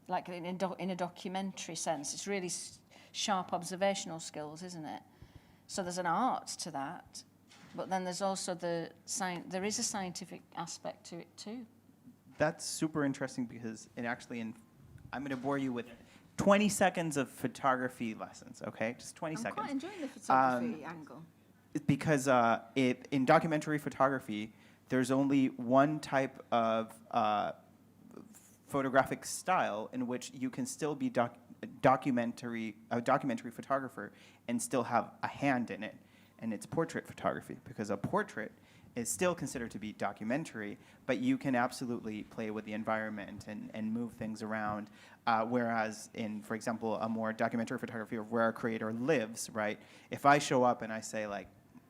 like in a documentary sense. It's really sharp observational skills, isn't it? So there's an art to that, but then there's also there is a scientific aspect to it too. That's super interesting because I'm going to bore you with 20 seconds of photography lessons, okay? Just 20 seconds. I'm quite enjoying the photography angle. Because in documentary photography, there's only one type of photographic style in which you can still be a documentary photographer and still have a hand in it, and it's portrait photography, because a portrait is still considered to be documentary, but you can absolutely play with the environment and move things around. Whereas in, for example, a more documentary photography of where a creator lives, right? If I show up and I say, like,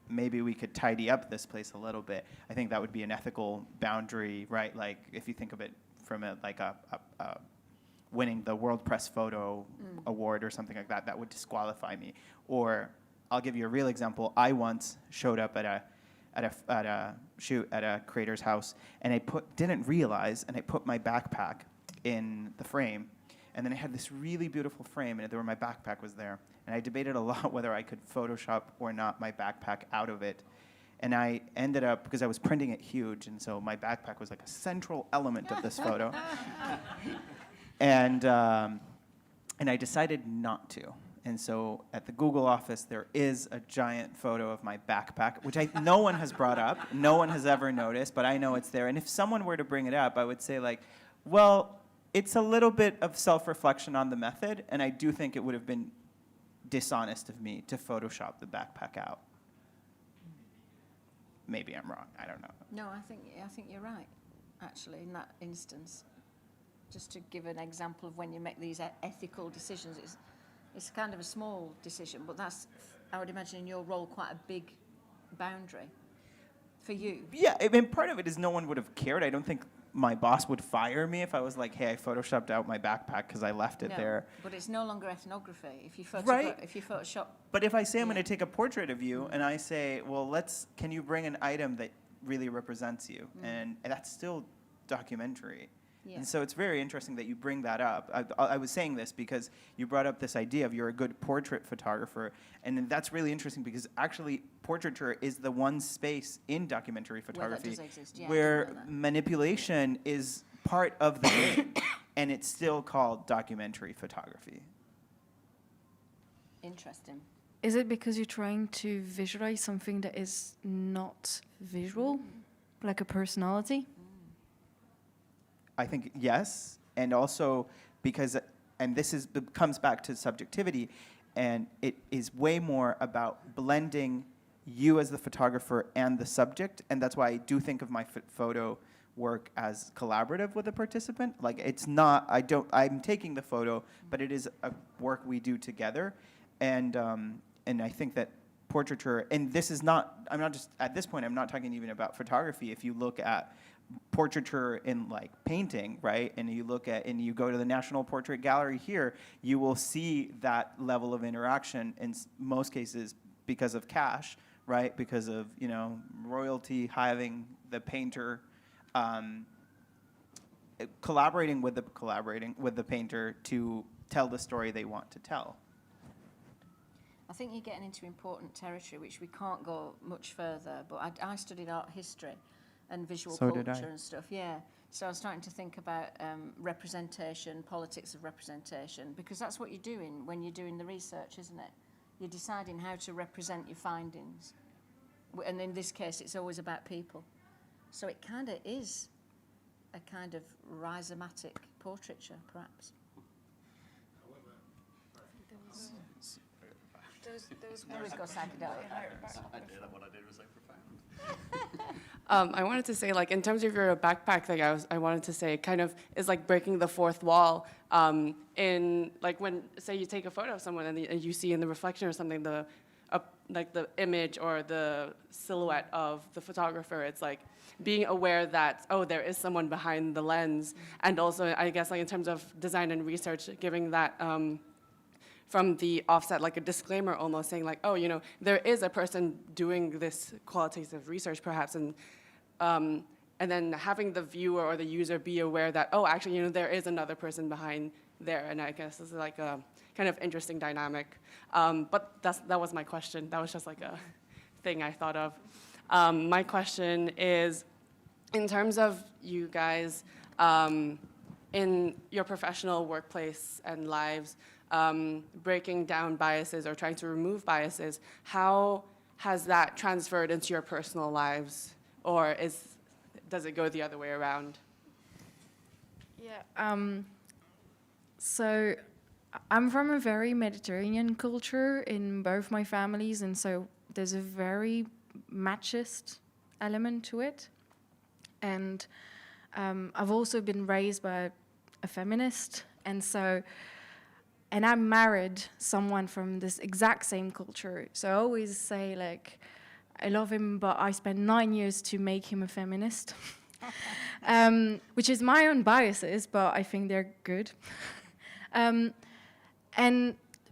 maybe we could tidy up this place a little bit, I think that would be an ethical boundary, right? Like, if you think of it from a winning the World Press Photo Award or something like that, that would disqualify me. Or I'll give you a real example. I once showed up at a shoot at a creator's house, and I didn't realize, and I put my backpack in the frame, and then I had this really beautiful frame, and my backpack was there, and I debated a lot whether I could Photoshop or not my backpack out of it, and I ended up, because I was printing it huge, and so my backpack was like a central element of this photo, and I decided not to. And so at the Google office, there is a giant photo of my backpack, which no one has brought up, no one has ever noticed, but I know it's there. And if someone were to bring it up, I would say, like, well, it's a little bit of self-reflection on the method, and I do think it would have been dishonest of me to Photoshop the backpack out. Maybe I'm wrong, I don't know. No, I think you're right, actually, in that instance. Just to give an example of when you make these ethical decisions, it's kind of a small decision, but that's, I would imagine, in your role, quite a big boundary for you. Yeah, I mean, part of it is no one would have cared. I don't think my boss would fire me if I was like, hey, I Photoshopped out my backpack because I left it there. But it's no longer ethnography. If you Photoshop. But if I say I'm going to take a portrait of you, and I say, well, can you bring an item that really represents you? And that's still documentary. Yeah. And so it's very interesting that you bring that up. I was saying this because you brought up this idea of you're a good portrait photographer, and that's really interesting because actually portraiture is the one space in documentary photography where manipulation is part of the game, and it's still called documentary photography. Interesting. Is it because you're trying to visualize something that is not visual, like a personality? I think yes, and also because, and this comes back to subjectivity, and it is way more about blending you as the photographer and the subject, and that's why I do think of my photo work as collaborative with a participant. Like, it's not, I'm taking the photo, but it is a work we do together, and I think that portraiture, and this is not, I'm not just, at this point, I'm not talking even about photography. If you look at portraiture in like painting, right, and you go to the National Portrait Gallery here, you will see that level of interaction in most cases because of cash, right, because of, royalty having the painter collaborating with the painter to tell the story they want to tell. I think you're getting into important territory, which we can't go much further, but I studied art history and visual culture and stuff, yeah. So I was starting to think about representation, politics of representation, because that's what you're doing when you're doing the research, isn't it? You're deciding how to represent your findings. And in this case, it's always about people. So it kind of is a kind of rhizomatic portraiture, perhaps. Those always go psychedelic. What I did was so profound. I wanted to say, like, in terms of your backpack thing, I wanted to say it kind of is like breaking the fourth wall. In like when, say, you take a photo of someone and you see in the reflection or something like the image or the silhouette of the photographer. It's like being aware that, oh, there is someone behind the lens, and also I guess like in terms of design and research, giving that. From the offset, like a disclaimer almost, saying like, oh, there is a person doing this qualitative research perhaps, and then having the viewer or the user be aware that, oh, actually, there is another person behind there, and I guess this is like a kind of interesting dynamic. But that was my question. That was just like a thing I thought of. My question is, in terms of you guys in your professional workplace and lives, breaking down biases or trying to remove biases, how has that transferred into your personal lives? Or is does it go the other way around? Yeah. So I'm from a very Mediterranean culture in both my families, and so there's a very machist element to it. And I've also been raised by a feminist, and I married someone from this exact same culture. So I always say, like, I love him, but I spent 9 years to make him a feminist, which is my own biases, but I think they're good. And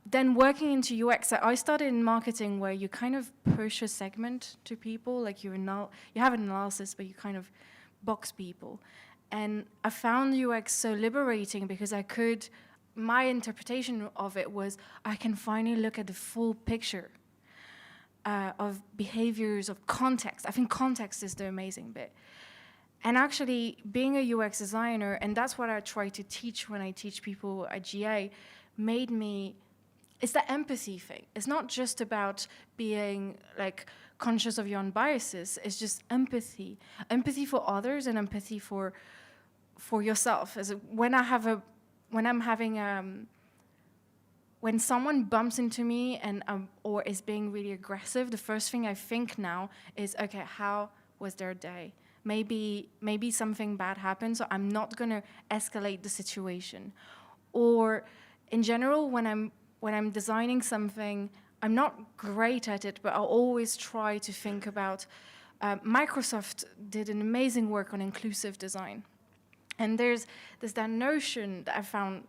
then working into UX, I started in marketing where you kind of push a segment to people, like you have an analysis, but you kind of box people. And I found UX so liberating because my interpretation of it was, I can finally look at the full picture of behaviors, of context. I think context is the amazing bit. And actually, being a UX designer, and that's what I try to teach when I teach people at GA, it's the empathy thing. It's not just about being like conscious of your own biases. It's just empathy for others and empathy for yourself. When someone bumps into me or is being really aggressive, the first thing I think now is, okay, how was their day? Maybe something bad happened, so I'm not gonna escalate the situation. Or in general, when I'm designing something, I'm not great at it, but I'll always try to think about, Microsoft did an amazing work on inclusive design. And there's that notion that I found,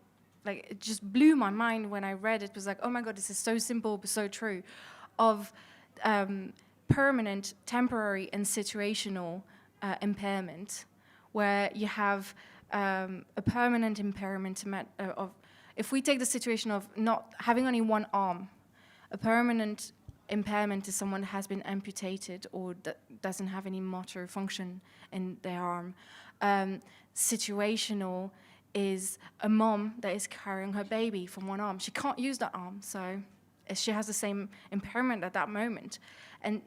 like, it just blew my mind when I read it. It was like, oh my God, this is so simple, but so true, of permanent, temporary, and situational impairment, where you have a permanent impairment of, if we take the situation of not having only one arm, a permanent impairment is someone who has been amputated or that doesn't have any motor function in their arm. Situational is a mom that is carrying her baby from one arm. She can't use that arm, so she has the same impairment at that moment. And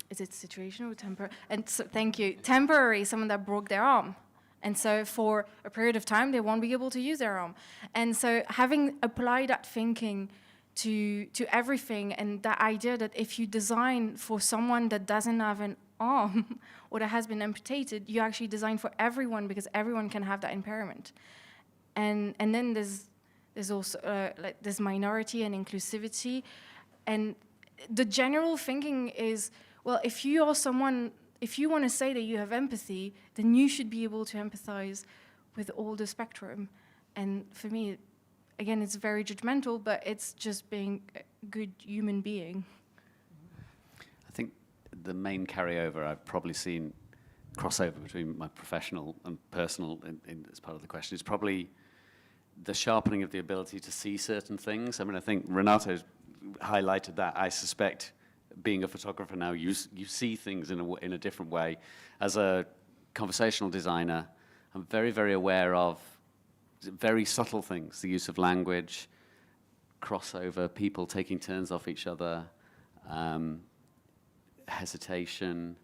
is it situational or temporary? And so, thank you. Temporary, someone that broke their arm. And so for a period of time, they won't be able to use their arm. And so having applied that thinking to everything, and that idea that if you design for someone that doesn't have an arm or that has been amputated, you actually design for everyone because everyone can have that impairment. And then there's also like this minority and inclusivity. And the general thinking is, well, if you want to say that you have empathy, then you should be able to empathize with all the spectrum. And for me, again, it's very judgmental, but it's just being a good human being. I think the main carryover I've probably seen crossover between my professional and personal as part of the question is probably the sharpening of the ability to see certain things. I mean, I think Renato highlighted that. I suspect being a photographer now, you see things in a different way. As a conversational designer, I'm very, very aware of very subtle things, the use of language, crossover, people taking turns off each other, hesitation,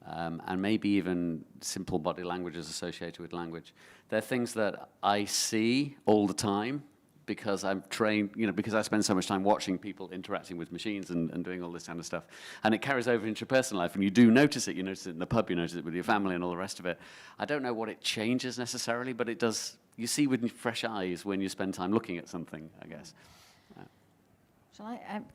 and maybe even simple body languages associated with language. They're things that I see all the time because I'm trained, because I spend so much time watching people interacting with machines and doing all this kind of stuff. And it carries over into your personal life, and you do notice it. You notice it in the pub, you notice it with your family and all the rest of it. I don't know what it changes necessarily, but it does. You see with fresh eyes when you spend time looking at something, I guess. So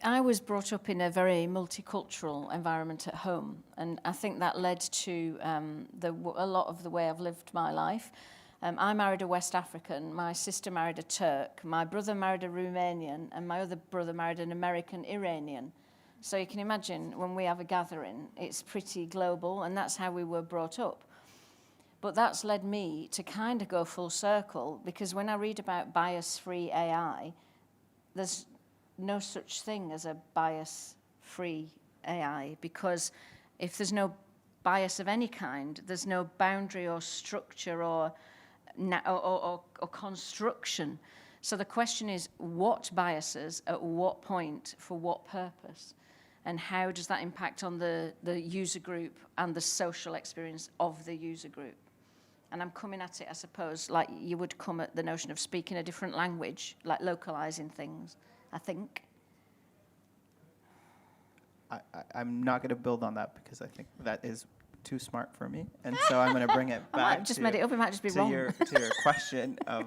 I was brought up in a very multicultural environment at home, and I think that led to a lot of the way I've lived my life. I married a West African, my sister married a Turk, my brother married a Romanian, and my other brother married an American Iranian. So you can imagine when we have a gathering, it's pretty global, and that's how we were brought up. But that's led me to kind of go full circle, because when I read about bias-free AI, there's no such thing as a bias-free AI, because if there's no bias of any kind, there's no boundary or structure or construction. So the question is, what biases at what point for what purpose? and how does that impact on the user group and the social experience of the user group. And I'm coming at it, I suppose, like you would come at the notion of speaking a different language, like localizing things, I think. I'm not going to build on that because I think that is too smart for me, and so I'm going to bring it back. I might have just made it up. It might just be to wrong. your question of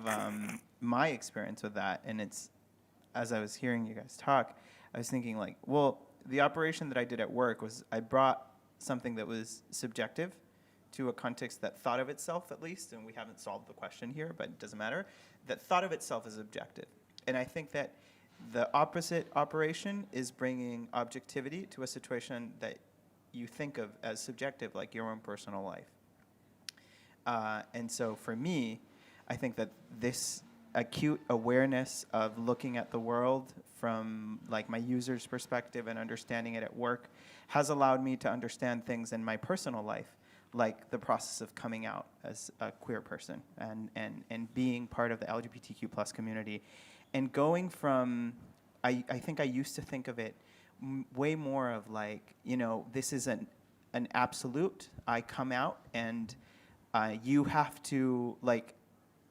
my experience with that, and it's as I was hearing you guys talk, I was thinking like, well, the operation that I did at work was I brought something that was subjective to a context that thought of itself, at least, and we haven't solved the question here, but it doesn't matter, that thought of itself as objective. And I think that the opposite operation is bringing objectivity to a situation that you think of as subjective, like your own personal life. And so for me, I think that this acute awareness of looking at the world from like my user's perspective and understanding it at work has allowed me to understand things in my personal life, like the process of coming out as a queer person and being part of the LGBTQ plus community. And going from, I think I used to think of it way more of like, you know, this is an absolute. I come out and you have to, like,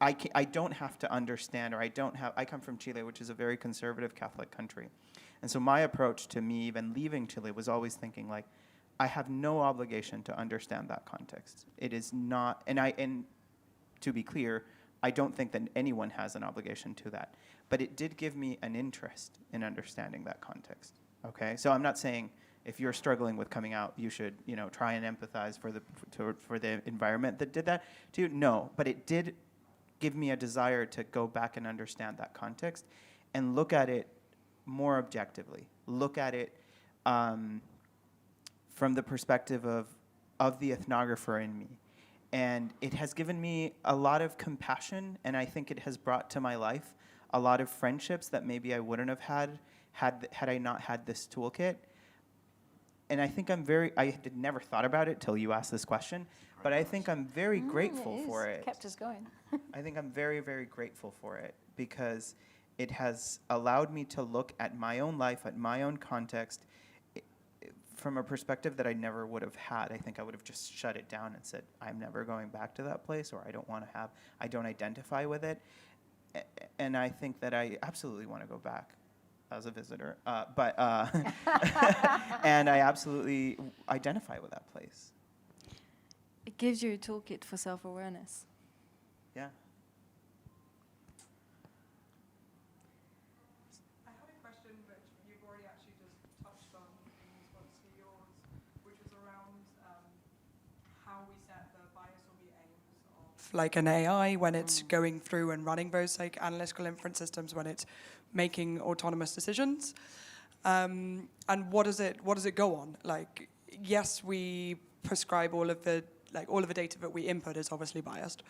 I don't have to understand, or I come from Chile, which is a very conservative Catholic country. And so my approach to me even leaving Chile was always thinking like, I have no obligation to understand that context. It is not, and to be clear, I don't think that anyone has an obligation to that. But it did give me an interest in understanding that context. Okay, so I'm not saying if you're struggling with coming out, you should, you know, try and empathize for the environment that did that to you. No, but it did give me a desire to go back and understand that context and look at it more objectively. Look at it from the perspective of the ethnographer in me. And it has given me a lot of compassion, and I think it has brought to my life a lot of friendships that maybe I wouldn't have had I not had this toolkit. And I think I had never thought about it till you asked this question, but I think I'm very grateful for it. Kept us going. I think I'm very, very grateful for it because it has allowed me to look at my own life, at my own context, from a perspective that I never would have had. I think I would have just shut it down and said, I'm never going back to that place, or I don't identify with it. And I think that I absolutely want to go back as a visitor, and I absolutely identify with that place. It gives you a toolkit for self-awareness. Yeah. I had a question which you've already actually just touched on in response to yours, which was around how we set the bias or the aims of like an AI when it's going through and running those like analytical inference systems, when it's making autonomous decisions, and what does it go on? Like, yes, we prescribe all of the data that we input is obviously biased,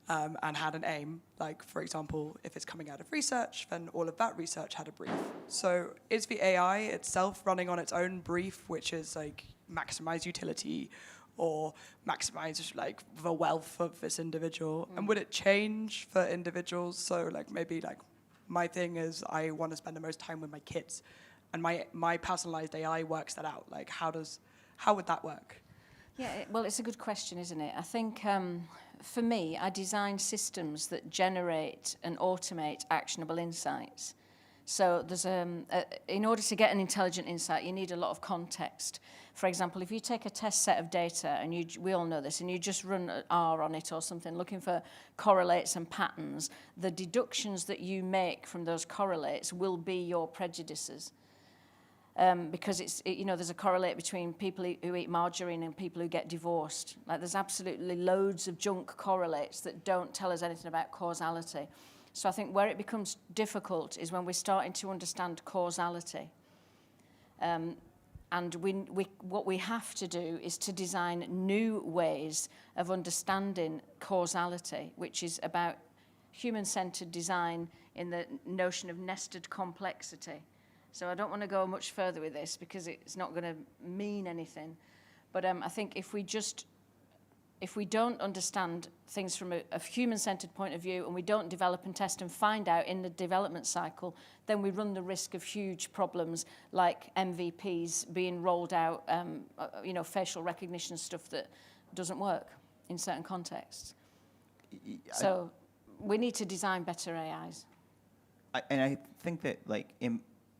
and had an aim. Like, for example, if it's coming out of research, then all of that research had a brief. So is the AI itself running on its own brief, which is like maximize utility or maximize like the wealth of this individual? And would it change for individuals? So like maybe like my thing is I want to spend the most time with my kids, and my personalized AI works that out. Like how would that work? Yeah, well, it's a good question, isn't it? I think for me, I design systems that generate and automate actionable insights. So there's in order to get an intelligent insight, you need a lot of context. For example, if you take a test set of data, and we all know this, and you just run R on it or something, looking for correlates and patterns, the deductions that you make from those correlates will be your prejudices. Because there's a correlate between people who eat margarine and people who get divorced. Like, there's absolutely loads of junk correlates that don't tell us anything about causality. So I think where it becomes difficult is when we're starting to understand causality. And what we have to do is to design new ways of understanding causality, which is about human-centered design in the notion of nested complexity. So I don't want to go much further with this because it's not going to mean anything. But I think if we just if we don't understand things from a human-centered point of view, and we don't develop and test and find out in the development cycle, then we run the risk of huge problems like MVPs being rolled out, facial recognition stuff that doesn't work in certain contexts. So we need to design better AIs. And I think that like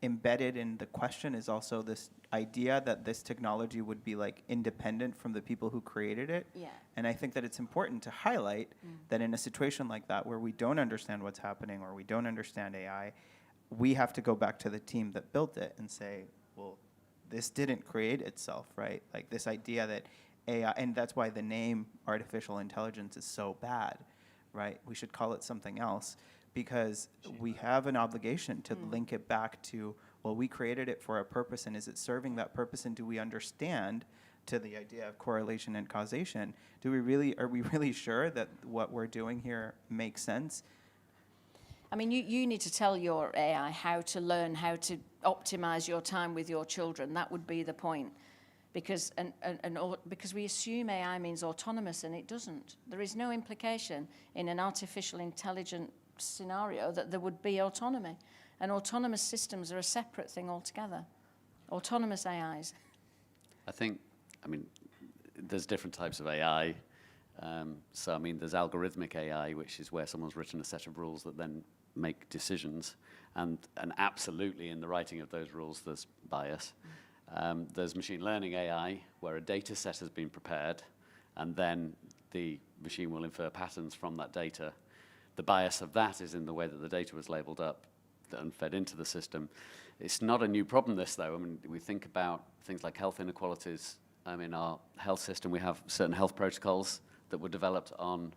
embedded in the question is also this idea that this technology would be like independent from the people who created it. Yeah. And I think that it's important to highlight that in a situation like that where we don't understand what's happening or we don't understand AI, we have to go back to the team that built it and say, well, this didn't create itself, right? Like this idea that AI, and that's why the name artificial intelligence is so bad, right? We should call it something else, because we have an obligation to link it back to, well, we created it for a purpose, and is it serving that purpose, and do we understand, to the idea of correlation and causation, are we really sure that what we're doing here makes sense? I mean, you need to tell your AI how to learn, how to optimize your time with your children. That would be the point. Because because we assume AI means autonomous, and it doesn't. There is no implication in an artificial intelligent scenario that there would be autonomy. And autonomous systems are a separate thing altogether. Autonomous AIs. I mean, there's different types of AI. So, I mean, there's algorithmic AI, which is where someone's written a set of rules that then make decisions. And absolutely in the writing of those rules, there's bias. There's machine learning AI, where a data set has been prepared, and then the machine will infer patterns from that data. The bias of that is in the way that the data was labeled up and fed into the system. It's not a new problem, this, though. I mean, we think about things like health inequalities. In our health system, we have certain health protocols that were developed on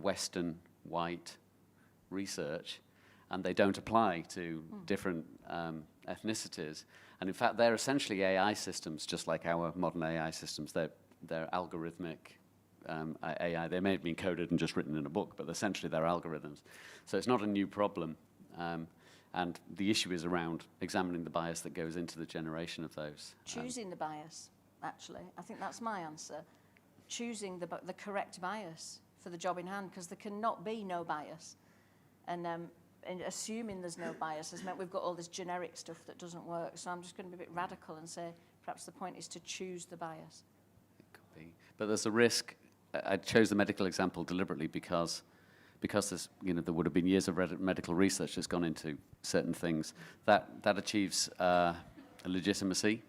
Western white research, and they don't apply to different ethnicities. And in fact, they're essentially AI systems, just like our modern AI systems. They're algorithmic AI. They may have been coded and just written in a book, but essentially they're algorithms. So it's not a new problem. And the issue is around examining the bias that goes into the generation of those. Choosing the bias, actually. I think that's my answer. Choosing the correct bias for the job in hand, because there cannot be no bias. And assuming there's no bias has meant we've got all this generic stuff that doesn't work. So I'm just going to be a bit radical and say perhaps the point is to choose the bias. It could be. But there's a risk. I chose the medical example deliberately because there's, there would have been years of medical research that's gone into certain things. That achieves a legitimacy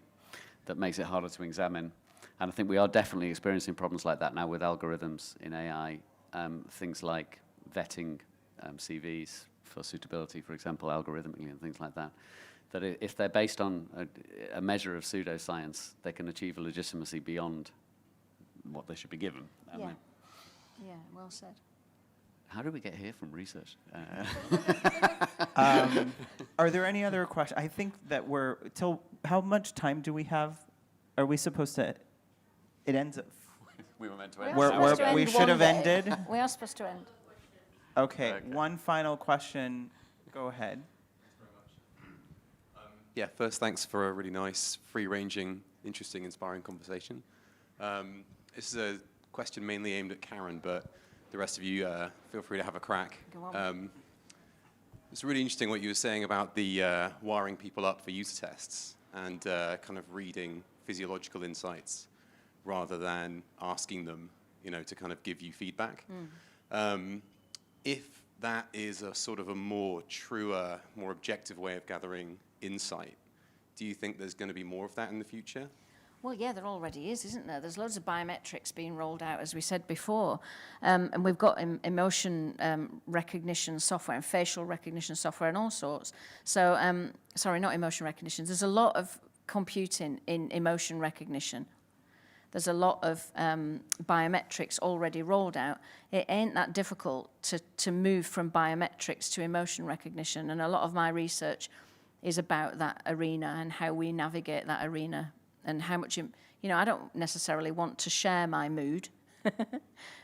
that makes it harder to examine. And I think we are definitely experiencing problems like that now with algorithms in AI, things like vetting CVs for suitability, for example, algorithmically and things like that. That if they're based on a measure of pseudoscience, they can achieve a legitimacy beyond what they should be given. Yeah, well said. How did we get here from research? Are there any other questions? I think that how much time do we have? Are we supposed to, it ends at... We were meant to end. We should have ended? We are supposed to end. Okay, one final question. Go ahead. Yeah, first, thanks for a really nice, free-ranging, interesting, inspiring conversation. This is a question mainly aimed at Karen, but the rest of you feel free to have a crack. Go on. It's really interesting what you were saying about the wiring people up for user tests and kind of reading physiological insights rather than asking them, to kind of give you feedback. If that is a sort of a more truer, more objective way of gathering insight, do you think there's going to be more of that in the future? Well, yeah, there already is, isn't there? There's loads of biometrics being rolled out, as we said before. And we've got emotion recognition software and facial recognition software and all sorts. So, sorry, not emotion recognition. There's a lot of computing in emotion recognition. There's a lot of biometrics already rolled out. It ain't that difficult to move from biometrics to emotion recognition. And a lot of my research is about that arena and how we navigate that arena and how much, I don't necessarily want to share my mood.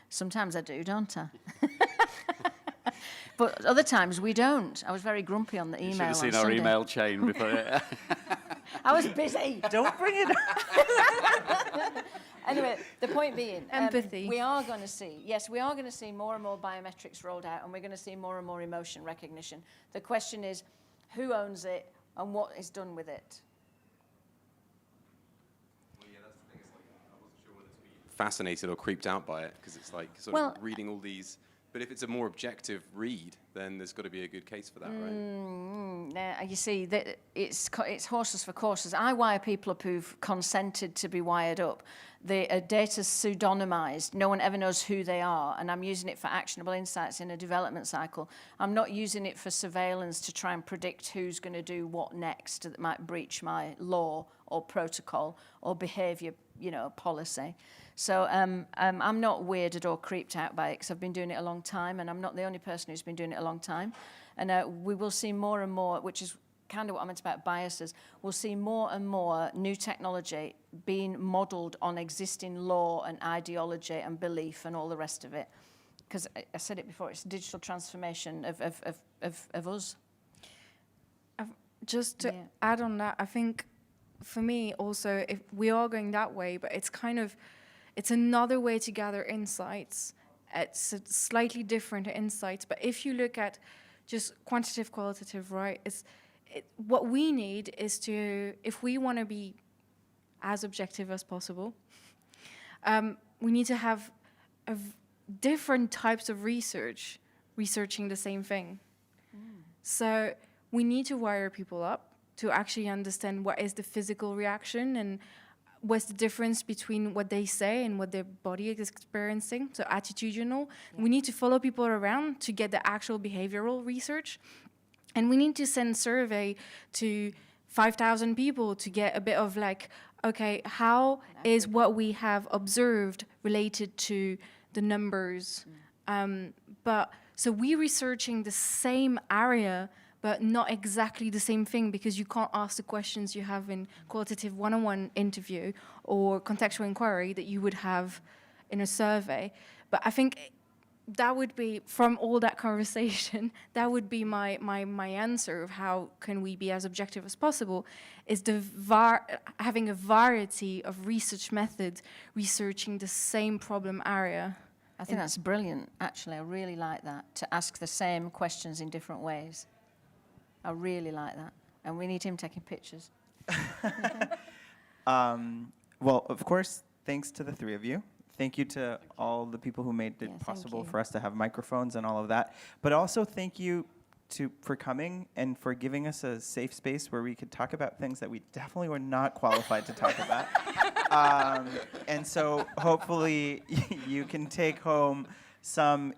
Sometimes I do, don't I? But other times we don't. I was very grumpy on the email. You should have seen our email chain before. I was busy. Don't bring it up. Anyway, the point being, Empathy. we are going to see more and more biometrics rolled out, and we're going to see more and more emotion recognition. The question is, who owns it and what is done with it? Well, yeah, that's the thing. It's like, I wasn't sure whether to be fascinated or creeped out by it, because it's like sort of reading all these. But if it's a more objective read, then there's got to be a good case for that, right? You see, it's horses for courses. I wire people up who've consented to be wired up. The data's pseudonymized. No one ever knows who they are, and I'm using it for actionable insights in a development cycle. I'm not using it for surveillance to try and predict who's going to do what next that might breach my law or protocol or behavior, policy. So I'm not weirded or creeped out by it because I've been doing it a long time, and I'm not the only person who's been doing it a long time. And we will see more and more, which is kind of what I meant about biases, we'll see more and more new technology being modelled on existing law and ideology and belief and all the rest of it. Because I said it before, it's digital transformation of us. Just to add on that, I think for me also, if we are going that way, but it's another way to gather insights. It's slightly different insights, but if you look at just quantitative, qualitative, right, what we need is to, if we want to be as objective as possible, we need to have different types of researching the same thing. So we need to wire people up to actually understand what is the physical reaction and what's the difference between what they say and what their body is experiencing, so attitudinal. Yeah. We need to follow people around to get the actual behavioral research. And we need to send survey to 5,000 people to get a bit of like, okay, how is what we have observed related to the numbers? But so we're researching the same area, but not exactly the same thing, because you can't ask the questions you have in qualitative one-on-one interview or contextual inquiry that you would have in a survey. But I think that would be, from all that conversation, that would be my answer of how can we be as objective as possible, is having a variety of research methods researching the same problem area. I think that's brilliant, actually. I really like that, to ask the same questions in different ways. I really like that. And we need him taking pictures. Well, of course, thanks to the three of you. Thank you to all the people who made it possible for us to have microphones and all of that. But also thank you for coming and for giving us a safe space where we could talk about things that we definitely were not qualified to talk about. And so hopefully you can take home some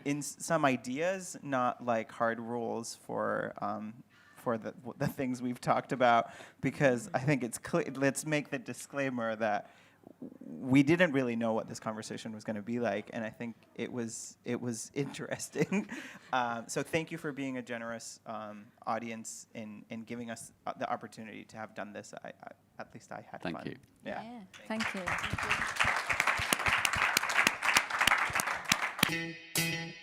ideas, not like hard rules for the things we've talked about, because I think it's clear. Let's make the disclaimer that we didn't really know what this conversation was going to be like, and I think it was interesting. So thank you for being a generous audience in giving us the opportunity to have done this. At least I had fun. Thank you. Yeah. Thank you. Thank you.